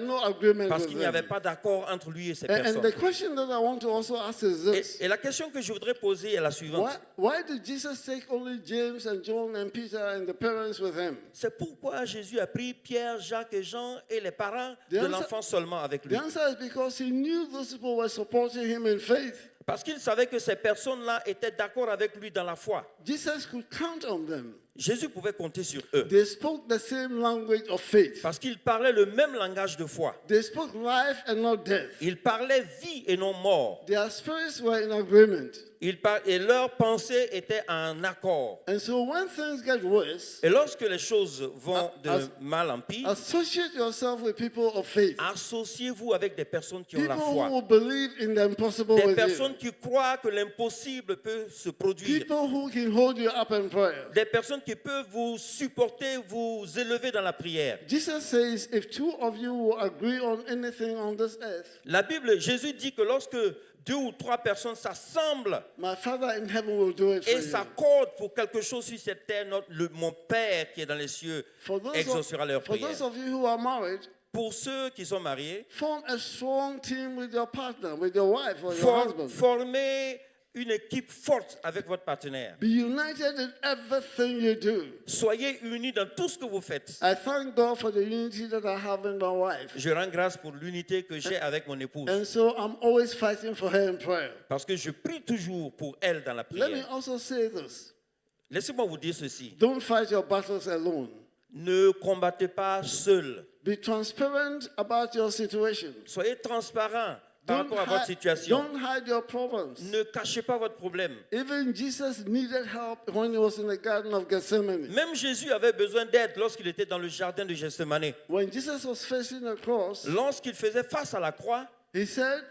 no agreement Parce with qu'il n'y avait them. pas d'accord entre lui et ces And the personnes. question that I want to also ask is this. Et la question que je voudrais poser est la suivante. Why did Jesus take only James and John and Peter and the parents with him? C'est pourquoi Jésus a pris Pierre, Jacques et Jean et les parents The de answer- l'enfant seulement avec The lui. answer is because he knew those people were supporting him in faith. Parce qu'il savait que ces personnes-là étaient d'accord avec lui dans la foi. Jesus could count on them. Jésus pouvait compter sur eux. They spoke the same language of faith. Parce qu'ils parlaient le même langage de foi. They spoke life and not death. Ils parlaient vie et non mort. Their spirits were in agreement. Et leurs pensées étaient en accord. And so when things get worse, Et lorsque les choses vont de As- mal en pire, associate yourself with people of faith. associez-vous avec des personnes qui ont la People who foi. will believe in the impossible Des with personnes you. qui croient que l'impossible peut se produire. People who can hold you up in prayer. Des personnes qui peuvent vous supporter, vous élever dans la prière. Jesus says, if two of you will agree on anything on this earth, La Bible, Jésus dit que lorsque 2 ou 3 personnes s'assemblent my Father in heaven will do it for et you. s'accordent pour quelque chose sur cette terre, mon Père qui est dans les cieux For those, exaucera leur for prière. those of you who are married, Pour ceux qui sont mariés, form a strong team with your partner, with your wife or your husband. formez une équipe forte avec votre partenaire. Be united in everything you do. Soyez unis dans tout ce que vous faites. I thank God for the unity that I have in my wife. Je rends grâce pour l'unité que j'ai avec mon épouse. And so I'm always fighting for her in prayer. Parce que je prie toujours pour elle dans la Let me prière. also say this. Laissez-moi vous dire ceci. Don't fight your battles alone. Ne combattez pas seul. Be transparent about your situation. Soyez transparent par Don't rapport à votre situation. don't hide your problems. Ne cachez pas votre problème. Even Jesus needed help when he was in the Garden of Gethsemane. Même Jésus avait besoin d'aide lorsqu'il était dans le jardin de Gethsemane. When Jesus was facing the cross, Lorsqu'il faisait face à la croix, he said,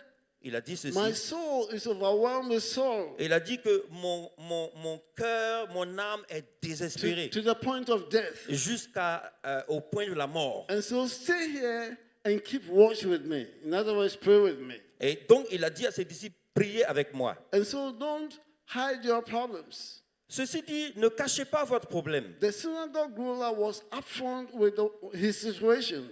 il a dit my ceci. soul is overwhelmed with sorrow Il a dit que mon cœur, mon âme est désespérée to the point of death. au point de la mort. And so stay here and keep watch with me. In other words, pray with me. Et donc il a dit à ses disciples, priez avec moi. And so don't hide your problems. Ceci dit, ne cachez pas votre problème. The synagogue ruler was upfront with his situation.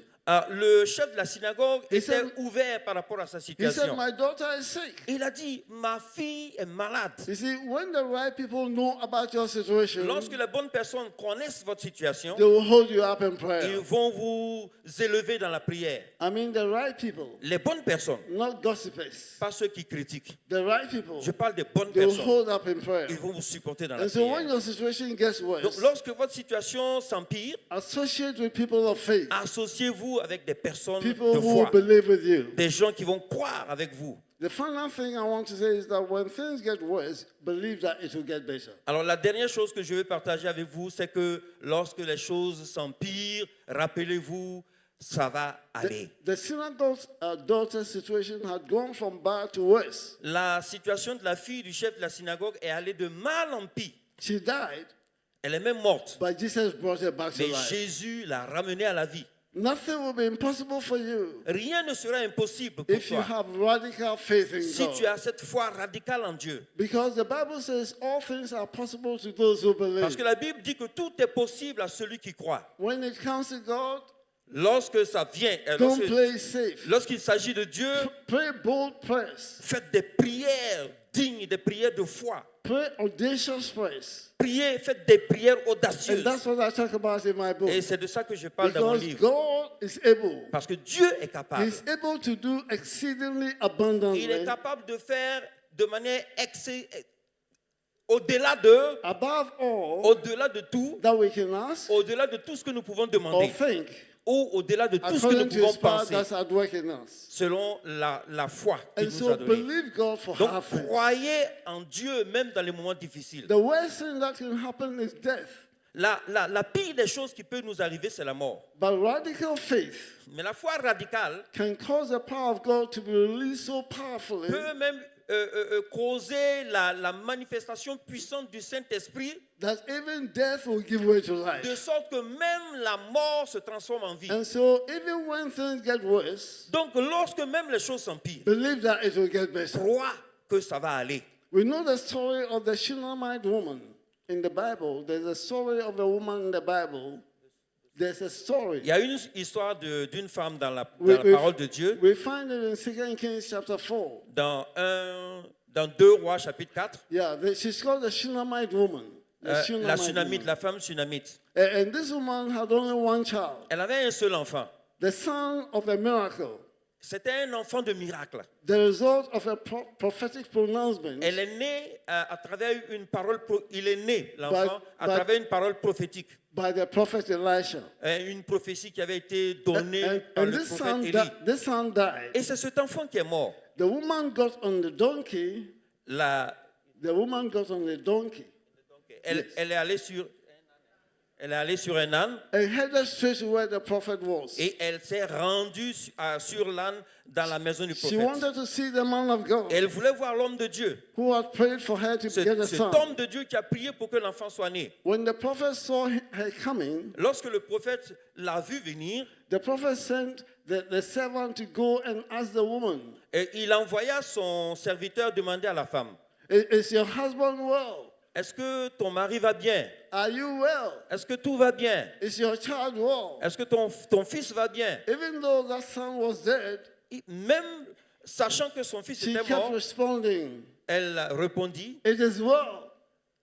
Le chef de la synagogue He était said- ouvert par rapport à sa He said, situation. my daughter is sick. Il a dit, ma fille est malade. You see, when the right people know about your situation, Lorsque les bonnes personnes connaissent votre situation, they will hold you up in ils prayer. vont vous élever dans la prière. I mean the right people, Les bonnes personnes, not gossipers. pas ceux qui critiquent. The right people, Je parle des bonnes they will personnes. hold up in prayer. Ils vont vous supporter dans la And so when prière. your situation gets Donc worse, lorsque votre situation s'empire, associate with people of faith, associez-vous avec des personnes people de who will foi, believe with you. des gens qui vont croire avec vous. The final thing I want to say is that when things get worse, believe that it will get better. Alors la dernière chose que je veux partager avec vous, c'est que lorsque les choses s'empirent, rappelez-vous, ça va aller. The synagogue's daughter's situation had gone from bad to worse. La situation de la fille du chef de la synagogue est allée de mal en pire. She died, Elle est même morte. but Jesus brought her back to Mais life. Jésus l'a ramenée à la vie. Nothing will be impossible for you Rien ne sera impossible pour if you toi have radical faith in si tu God. as cette foi radicale en Dieu. Because the Bible says all things are possible to those who Parce believe. que la Bible dit que tout est possible à celui qui croit. When it comes to God, Lorsque ça vient, don't play it safe. lorsqu'il s'agit de Dieu, Pray bold prayers. faites des prières dignes, des prières de foi. Pray audacious prayers. Priez, faites des prières And audacieuses. that's what I talk about in my book. Et c'est de ça que je parle dans mon Because livre. God is able. Parce que Dieu est capable. He's able to do exceedingly Il est abundantly capable de faire de manière au-delà de, above all au-delà de tout, that we can ask au-delà de tout ce que nous pouvons or demander, think, ou au-delà de tout ce que nous according to pouvons His power penser, that's at work in us. selon la foi qu'il And nous a so donnée. believe God for Donc, half things. croyez en Dieu même dans les moments difficiles. The worst thing that can happen is death. La pire des choses qui peut nous arriver, c'est la mort. But radical faith Mais la foi radicale can cause the power of God to be released so powerfully peut même causer la manifestation puissante du Saint-Esprit, that even death will give way to life. de sorte que même la mort se transforme en vie. And so even when things get worse, Donc, lorsque même les choses s'empirent, believe that it will get better. crois que ça va aller. We know the story of the Shunammite woman in the Bible. There's a story of a woman in the Bible. There's a story. Il y a une histoire d'une femme dans la We- we- parole de Dieu, We find it in 2 Kings chapter 4. dans 2 Rois chapitre 4. Yeah, she's called the Shunammite woman. The La Shunammite Sunamite, woman. la femme Sunamite. And this woman had only one child, Elle avait un seul enfant. the son of a miracle, C'était un enfant de miracle. the result of a prophetic pronouncement Elle est née à travers une parole, il est né, l'enfant, à But- travers une parole prophétique. by the prophet Elisha. Une prophétie qui avait été donnée par And le this prophète son, Élie. this son died. Et c'est cet enfant qui est mort. The woman got on the donkey. La- The woman got on the donkey elle est allée sur un âne and headed straight to where the prophet was. et elle s'est rendue sur l'âne dans la maison du She prophète. wanted to see the man of God Elle voulait voir l'homme de Dieu. who had prayed for her to get a Cet son. homme de Dieu qui a prié pour que l'enfant soit né. When the prophet saw her coming, Lorsque le prophète l'a vu venir, the prophet sent the servant to go and ask the woman, il envoya son serviteur demander à la femme, Is your husband well? est-ce que ton mari va bien? Are you well? Est-ce que tout va bien? Is your child well? Est-ce que ton fils va bien? Even though that son was dead, Même sachant que son fils she était kept mort, responding, elle répondit, It is well.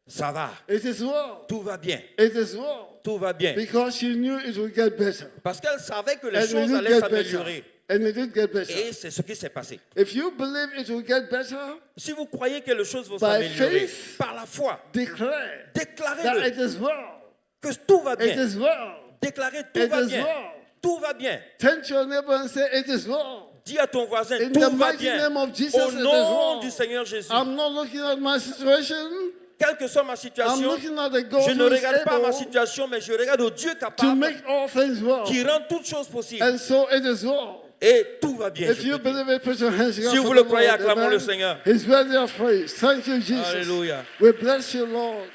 ça va, It is well. tout va bien, It is well. tout va bien. Because she knew it would get better. Parce qu'elle savait que les And it choses did allaient get s'améliorer. better. And it did get better. Et c'est ce qui s'est passé. If you believe it will get better, Si vous croyez que les choses vont By s'améliorer, faith, par la foi, declare that déclarez-le, it is well. que tout va It bien. is well. Déclarez tout It va is bien. well. Tout va bien. Turn to your neighbor and say, It is well. Dis à ton voisin, In tout the va mighty bien. name of Jesus, Au it is nom well. du Seigneur Jésus. I'm not looking at my situation. Quelle que soit ma I'm situation, looking at the God je ne who is regarde pas ma able situation, mais je regarde au Dieu to capable make all things well. qui rend toutes choses possibles. And so it is well. Et tout va bien. If je you peux dire. believe it, put your hands together Si for vous the le croyez, Lord. acclamons Amen. le Seigneur. He's worthy of praise. Thank you, Jesus. Alléluia. We bless you, Lord.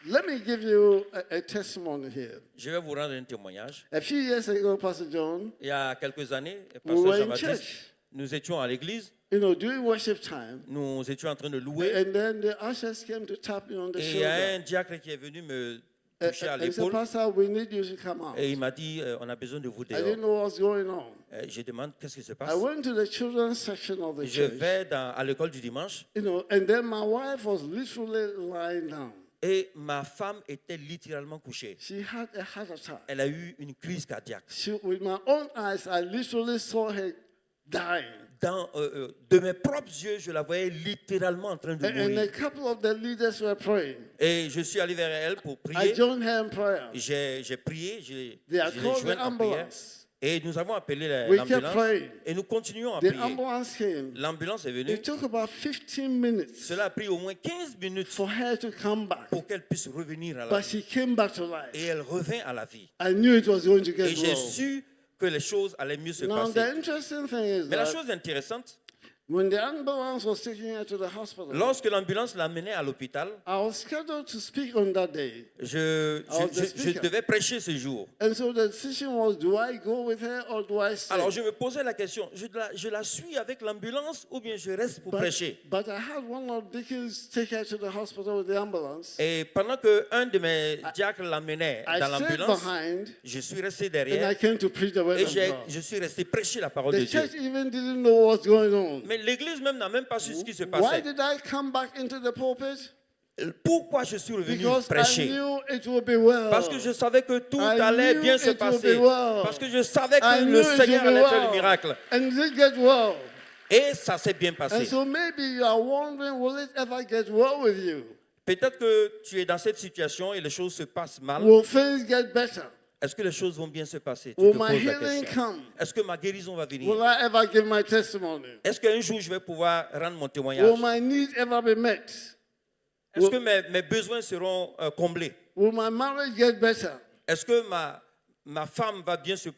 Let me give you a testimony here. Je vais vous rendre un témoignage. A few years ago, Pastor John, Il y a quelques années, we were Pasteur in Jean-Baptiste, church, nous étions à l'église, during worship time, nous étions en train de louer, and then the ushers came to tap me on the et il y a shoulder. un diacre qui est venu me toucher à And said, l'épaule, Pastor, we need you to come out. et il m'a dit, on a besoin de vous I didn't dehors. know what's going on. Je demande, qu'est-ce qui se I passe? went to the children's section of the Je church, vais à l'école du dimanche, and then my wife was literally lying down. et ma femme était littéralement couchée. She had a heart attack. Elle a eu une crise cardiaque. With my own eyes, I literally saw her dying. De mes propres yeux, je la voyais littéralement en train de And a mourir. couple of the leaders were praying. Et je suis allé vers elle pour I prier. joined her in prayer. J'ai prié, je They had l'ai called the jointe en prière. ambulance. Et nous avons appelé We kept l'ambulance. praying. Et nous continuons à The prier. ambulance came. L'ambulance est venue. It took about 15 minutes Cela a pris au moins 15 minutes for her to come back. pour qu'elle puisse revenir à la But vie. she came back to Et life. elle revint à la vie. I knew it was going to get Et j'ai well. su que les choses allaient mieux se Now, the passer. interesting thing is Mais la that chose intéressante, when the ambulance was taking her to the hospital, lorsque l'ambulance l'amenait à l'hôpital, I was scheduled to speak on that day. je devais prêcher ce jour. And so the decision was, do I go with her or do I stay? Alors je me posais la question, je la suis avec l'ambulance ou bien je reste pour prêcher? But I had one of the deacons take her to the hospital with the ambulance. Et pendant qu'un de mes diacres l'amenait I dans stayed l'ambulance, behind je suis resté and I derrière came to preach the word et of God. je suis resté prêcher la parole de The Dieu. church even didn't know what's going on. Mais l'église même n'a même pas su ce qui se Why passait. did I come back into the pulpit? Pourquoi je suis revenu Because I prêcher? knew it would be well. Parce que je savais que tout I allait knew bien se it would passer. be well. Parce que je savais I que knew le it would Seigneur be allait faire le well. miracle. And it did get well. Et ça s'est bien And passé. so maybe you are wondering, will it ever get well with you? Peut-être que tu es dans cette situation et les choses se passent mal. Will things get better? Est-ce que les choses vont bien se passer? Tu Will te my poses la healing question. come? Est-ce que ma guérison va venir? Will I ever give my testimony? Est-ce qu'un jour je vais pouvoir rendre mon témoignage? Will my needs ever be met? Est-ce que mes besoins seront comblés? Will my marriage get better? Est-ce que ma femme va bien se,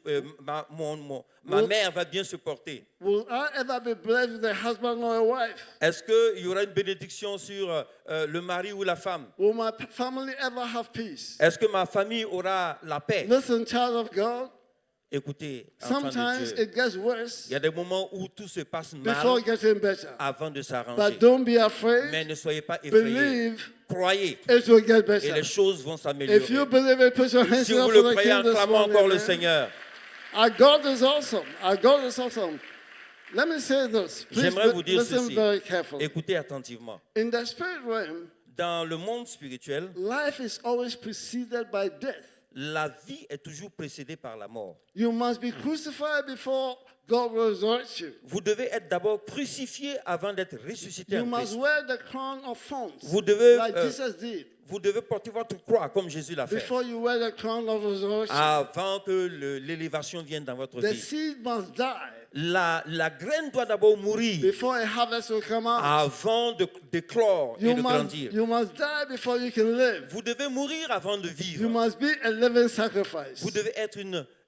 ma mère va bien se porter? Will I ever be blessed with a husband or a wife? Est-ce qu'il y aura une bénédiction sur le mari ou la femme? Will my family ever have peace? Est-ce que ma famille aura la paix? Listen, child of God, Écoutez, enfants de sometimes Dieu, it gets worse il y a des moments où tout se passe before mal getting better. avant de s'arranger. But don't be afraid. Mais ne soyez pas effrayés. Believe Croyez it will get et better. les choses vont If s'améliorer. you believe it, put your hands Si up vous for le the croyez, King this acclamons morning. encore le Amen. Seigneur. Our God is awesome. Our God is awesome. Let me say this. Please J'aimerais vous dire listen ceci. very carefully. Écoutez attentivement. In the spirit realm, Dans le monde spirituel, life is always preceded by death. la vie est toujours précédée par la mort. You must be crucified before God will resurrect you. Vous devez être d'abord crucifié avant d'être ressuscité You en must Christ. wear the crown of thorns, Vous devez, like Jesus did, vous devez porter votre croix comme Jésus l'a fait. before you wear the crown of resurrection. Avant que l'élévation vienne dans votre The vie. seed must die La graine doit d'abord mourir before a harvest will come out. avant d'éclore et de grandir. You must die before you can live. Vous devez mourir avant de You vivre. must be a living sacrifice. Vous devez être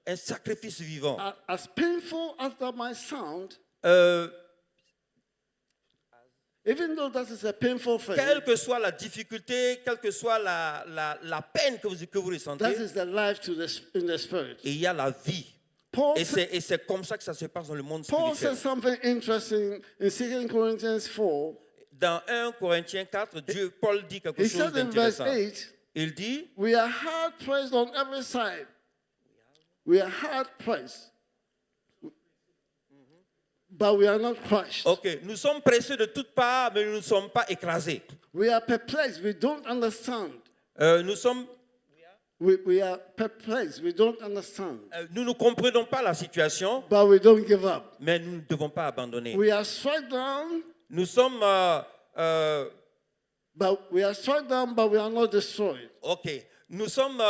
un sacrifice vivant. As painful as that might sound, Euh, even though that is a painful thing, quelle que soit la difficulté, quelle que soit la peine que vous ressentez, that is the life in the spirit. il y a la vie. Paul, Et c'est comme ça que ça se passe dans le monde Paul spirituel. says something interesting in 2 Corinthians 4. Dans 1 Corinthiens 4, Paul dit quelque He chose said in verse d'intéressant. 8, Il dit, we are hard pressed on every side. We are hard pressed. But we are not crushed. ok, nous sommes pressés de toutes parts, mais nous ne sommes pas écrasés. We are perplexed. We don't understand. Nous sommes We are perplexed. We don't understand. nous ne comprenons pas la situation, But we don't give up. mais nous ne devons pas abandonner. We are struck down. Nous sommes, But we are struck down, but we are not destroyed. ok, nous sommes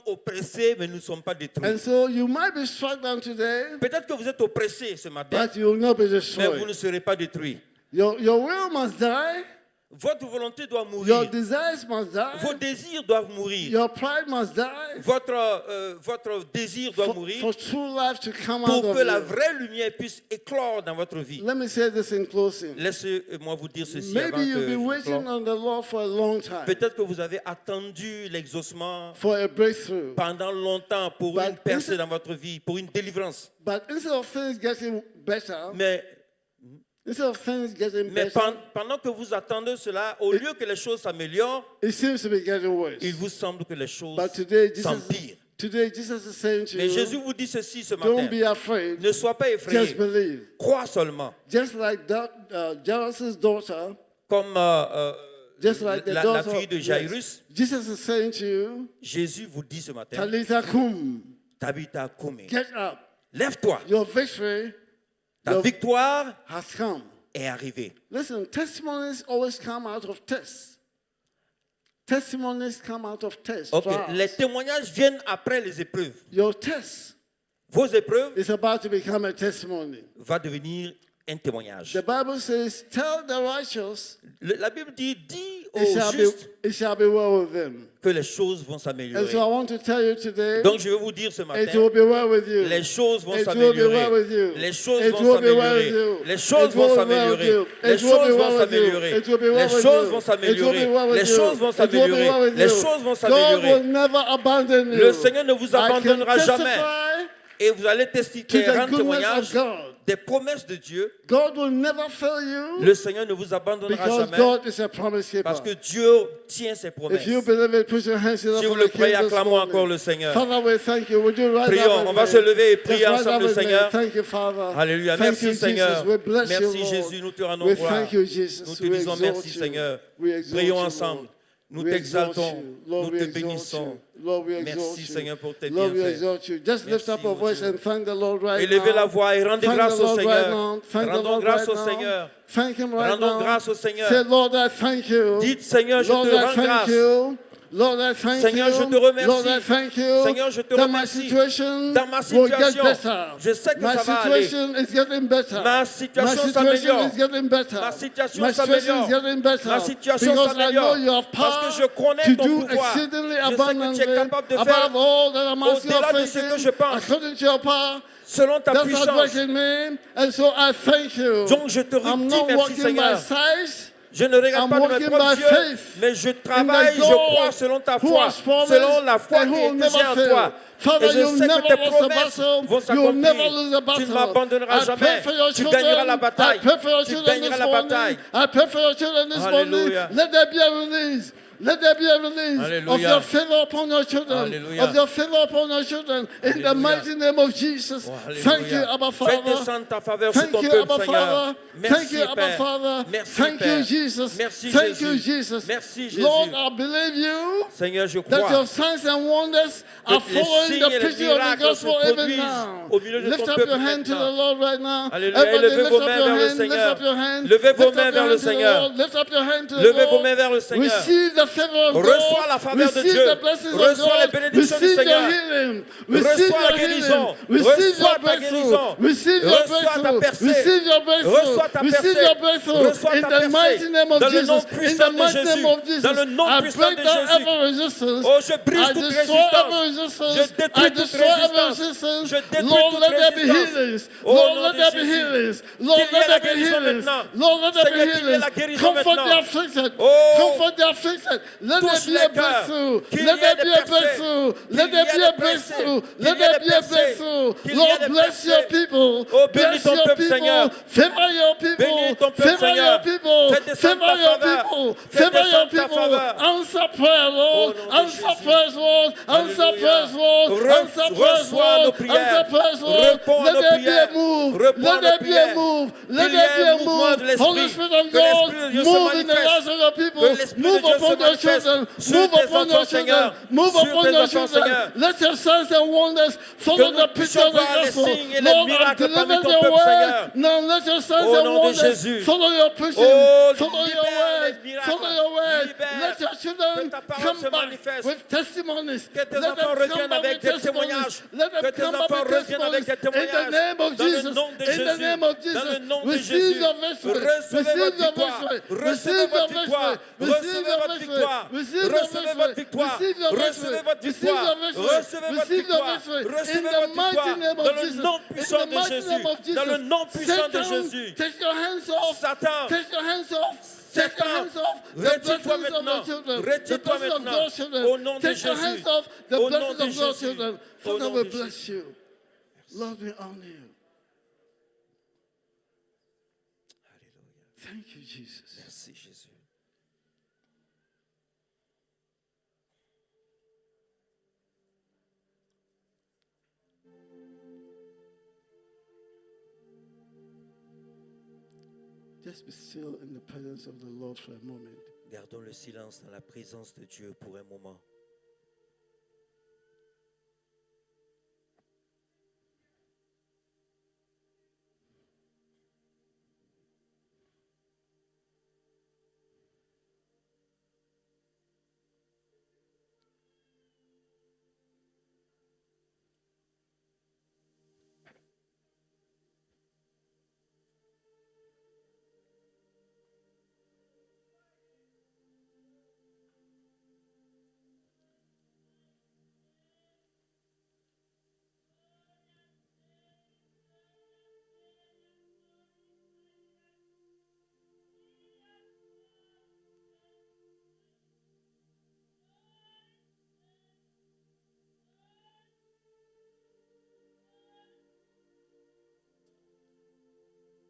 oppressés, mais nous ne sommes pas détruits. And so you might be struck down today, Peut-être que vous êtes oppressés ce matin, but you will not be mais vous destroyed. ne serez pas détruits. Your will must die. Votre volonté doit Your mourir. desires must Vos die. désirs doivent mourir. Your pride must die. Votre désir doit For mourir true life to come out pour of que la you. vraie lumière puisse éclore dans votre vie. Let me say this in closing. Laissez-moi vous dire ceci avant Maybe you've que been je waiting clore. on the Lord for a long time Peut-être que vous avez attendu l'exaucement for a breakthrough. pendant longtemps pour But une percée instead- dans votre vie, pour une délivrance. But instead of things getting better, Mais pendant que vous attendez cela, au lieu que les choses s'améliorent, it seems to be getting worse. il vous semble que les choses But today, s'empirent. Jesus is saying to Mais Jésus you, vous dit ceci ce don't matin. be afraid, Ne sois pas just effrayé. believe. Crois seulement. Just like Jairus' daughter, Comme just like the la daughter, fille de yes. Jairus, Jesus is saying to you, Jésus vous dit ce matin, Talitha kum, Tabitha Koumé, get up. lève-toi. Your victory Ta victoire has come. est arrivée. Listen, testimonies always come out of tests. Testimonies come out of tests. Ok, trials. les témoignages viennent après les épreuves. Your test Vos épreuves is about to become a testimony. vont devenir un témoignage. The Bible says, tell the righteous, La Bible dit, dis aux it justes shall be well with them. que les choses vont And so I s'améliorer. want to tell you today, Donc je vais vous dire ce it matin, will be well with you. les choses vont It will be well with s'améliorer. you. Les choses It vont will be well with s'améliorer. you. Les choses It vont will be well with s'améliorer. you. Les It will choses be vont well with you. s'améliorer. It will be Les well with choses you. vont It will be s'améliorer. well with Les you. choses vont It will be well s'améliorer. with Les you. choses vont God will s'améliorer. never abandon you. Le Seigneur ne vous I can abandonnera jamais. testify Et vous allez to testifier, the rendre goodness témoignage of God. des promesses de Dieu. God will never fail you Le Seigneur ne vous abandonnera because jamais God is a promise keeper. parce que Dieu tient ses promesses. If you believe it, put your hands together Si vous for le the King croyez, this acclamons morning. encore le Seigneur. Father, we thank you. Would you rise Prions, up on with va me? se lever et Just prier rise ensemble up le with me. Seigneur. Thank you, Father. Alléluia. Thank Merci you, Seigneur. Jesus. We bless you, Merci Lord. Jésus, nous te rendons We gloire. thank you, Jesus. Nous te We disons exalt merci you. Seigneur. We exalt Prions you, ensemble. Lord. Nous We exalt t'exaltons. you. Lord, Nous we te exalt bénissons. you. Lord, we exalt Merci you. Seigneur pour tes Lord, we bienfaits. exalt you. Just lift Merci, up your mon voice Dieu. and thank the Lord right Élevez now. la voix et rendez Thank grâce the au Lord right Seigneur. now. Thank the Rendons Lord grâce right au now. Seigneur. Thank him right Rendons now. grâce au Seigneur. Say, Lord, I thank you. Dites Seigneur, je Lord, te I rends thank grâce. you. Lord, I thank Seigneur, you. je te remercie. Lord, I thank you. Seigneur, je te that my remercie. situation Dans ma will get situation, better. je sais que my ça va aller. situation is getting better. Ma My situation situation s'améliore. is getting better. Ma situation My situation is s'améliore. getting better. Ma situation Because I s'améliore. know you have Parce power que je connais to ton do pouvoir. exceedingly Je sais que tu es abundantly capable de faire above all that I'm asking au-delà or de ce que je thinking, pense. according to your power. Selon ta That's at work puissance. in me, and so I thank you. Donc je te I'm dis not merci walking Seigneur. by sight. Je ne regarde I'm pas de mes walking propres by yeux, faith mais je in the travaille, je God crois selon ta who foi, has promised selon la foi and who will que never j'ai en fail. toi. Father, Et je you'll sais never que tes lose a promesses battle. vont You'll never s'accomplir. lose a battle. Tu ne m'abandonneras I pray jamais. for your Tu children. gagneras la I bataille. pray for your Tu children gagneras this la morning. bataille. I pray for your children this morning. Hallelujah. Let there be a release. Let there be a release of Hallelujah. your favor upon your children. Hallelujah. Of your favor upon your children. In the Hallelujah. mighty name of Jesus. Oh, Thank you, alléluia. Abba Fais Father. descendre ta faveur sur Thank ton you, peuple, Abba Seigneur. Father. Merci, Thank you, Abba Père. Father. Merci, Thank Père. you, Jesus. Merci, Thank Jésus. you, Jesus. Merci, Jésus. Lord, I believe you Seigneur, je that crois your signs and wonders are que les following signes the et les preaching of the miracles gospel se even produisent now. au milieu de Lift ton up peuple your hand to the maintenant. Lord right now. Alléluia. Everybody Levez lift vos up mains your vers le hand. Lift Seigneur. up your hand. Levez vos Lift mains up vers your le hand to the Seigneur. Lord. Lift up your hand to the Levez vos Lord. mains vers le Seigneur. Receive the favor of Reçois God. la faveur de Receive Dieu. the blessings of Reçois les God. bénédictions du Receive your Seigneur. healing. Receive Reçois la your guérison. healing. Receive Reçois your ta breakthrough. guérison. Receive your Reçois ta breakthrough. percée. Receive your breakthrough. Reçois ta Receive percée. your breakthrough. Reçois In ta the percée. mighty name of Dans le Jesus. nom In puissant the de mighty Jésus. name of Jesus. Dans le nom I puissant break de down Jésus. every resistance. Oh, je brise I toute destroy every résistance. resistance. Je détruis I toute destroy every résistance. resistance. Je détruis Lord, toute let there be résistance. healings. Au Lord, nom let de there be Jésus. healings. Lord, Qu'il y ait let la there be guérison healings. maintenant. Lord, let there be Seigneur, qu'il y ait healings. la guérison Comfort the maintenant. afflicted. Oh. Comfort the afflicted. Let there Touche be les a cœurs. breakthrough. Qu'il Let y ait there des be a percées. breakthrough. Qu'il Let y there ait be a des percées. breakthrough. Qu'il Let y ait there des be a percées. breakthrough. Qu'il y ait Lord, des bless your percées. people. Oh, bénis Bless ton your peuple, people. Seigneur. Favor your people. Bénis ton peuple, Favor Seigneur. your people. Fais descendre Favor ta your faveur. people. Fais Favor your descendre ta people. faveur. Answer prayer, Lord. Au nom de Answer Jésus. prayers, Lord. Answer Alléluia. prayers, Lord. Answer prayers, Reçois nos Lord. prières. Answer prayers, Lord. Réponds à Let nos there be a prières. move. Réponds à Let nos there be a prières. move. Let Qu'il y there ait be un a mouvement de move. l'Esprit. Holy Spirit of Que l'Esprit God, de Dieu se move in the manifeste. lives of your people. Que l'Esprit Move de Dieu upon se your manifeste children. sur Move tes upon your enfants, children. Seigneur. Move Sur upon tes your enfants, children. Seigneur. Let your signs and wonders follow Que nous the picture puissions of the voir les gospel. signes et les Lord, I've miracles parmi delivered ton your peuple, word. Seigneur. Now let your signs Au and nom de wonders Jésus. follow your preaching. Oh, Follow your libère word. les miracles. Follow your word. Libère. Let your children Que ta parole come se back manifeste. with testimonies. Que tes Let them enfants come reviennent back avec with des testimonies. témoignages. Let them Que tes come back enfants with reviennent avec testimonies. des In the témoignages. name of Dans le Jesus. nom de In the Jésus. name of Dans Jesus. le nom de Receive Jésus. your victory. Recevez Receive votre your victoire. victory. Recevez Receive your votre victoire. victory. Receive Recevez your votre victory. victoire. Receive your Recevez votre victory. victoire. Receive your victory. Recevez votre Receive victoire. your victory. Recevez votre Receive your victoire. victory. Recevez In votre the mighty victoire. name Dans of le Jesus. nom In puissant the de mighty Jésus. name of Dans le Jesus. nom puissant de Satan, Jésus. take your hands off. Satan, Take your hands off. Take your Satan, hands off the retire-toi blessings of maintenant. your children. The Retire-toi blessings of maintenant. God's children. Au nom de Take your Jésus. hands off the Au nom blessings de of God's Jésus. children. Au Father, nom we de bless you. Lord, we honor you. Alléluia. Thank you, Jesus. Merci Jésus. Just be still in the presence of the Lord for a moment. Gardons le silence dans la présence de Dieu pour un moment.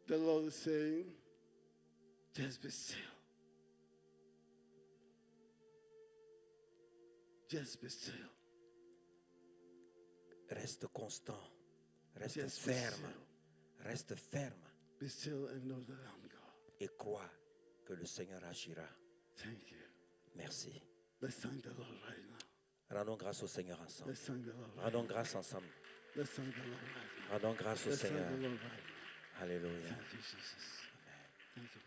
The Lord is saying, just be still. Just be still. Reste constant. Reste Just be ferme. still. Reste ferme. Be still and know that I'm God. Et crois que le Seigneur agira. Thank you. Merci. Let's thank the Lord right now. Rendons grâce au Seigneur ensemble. Let's thank the Lord right Rendons grâce ensemble. now. Let's thank the Lord right now. Rendons grâce au Let's thank Seigneur. the Lord right now. Alléluia. Thank you, Jesus. Thank you.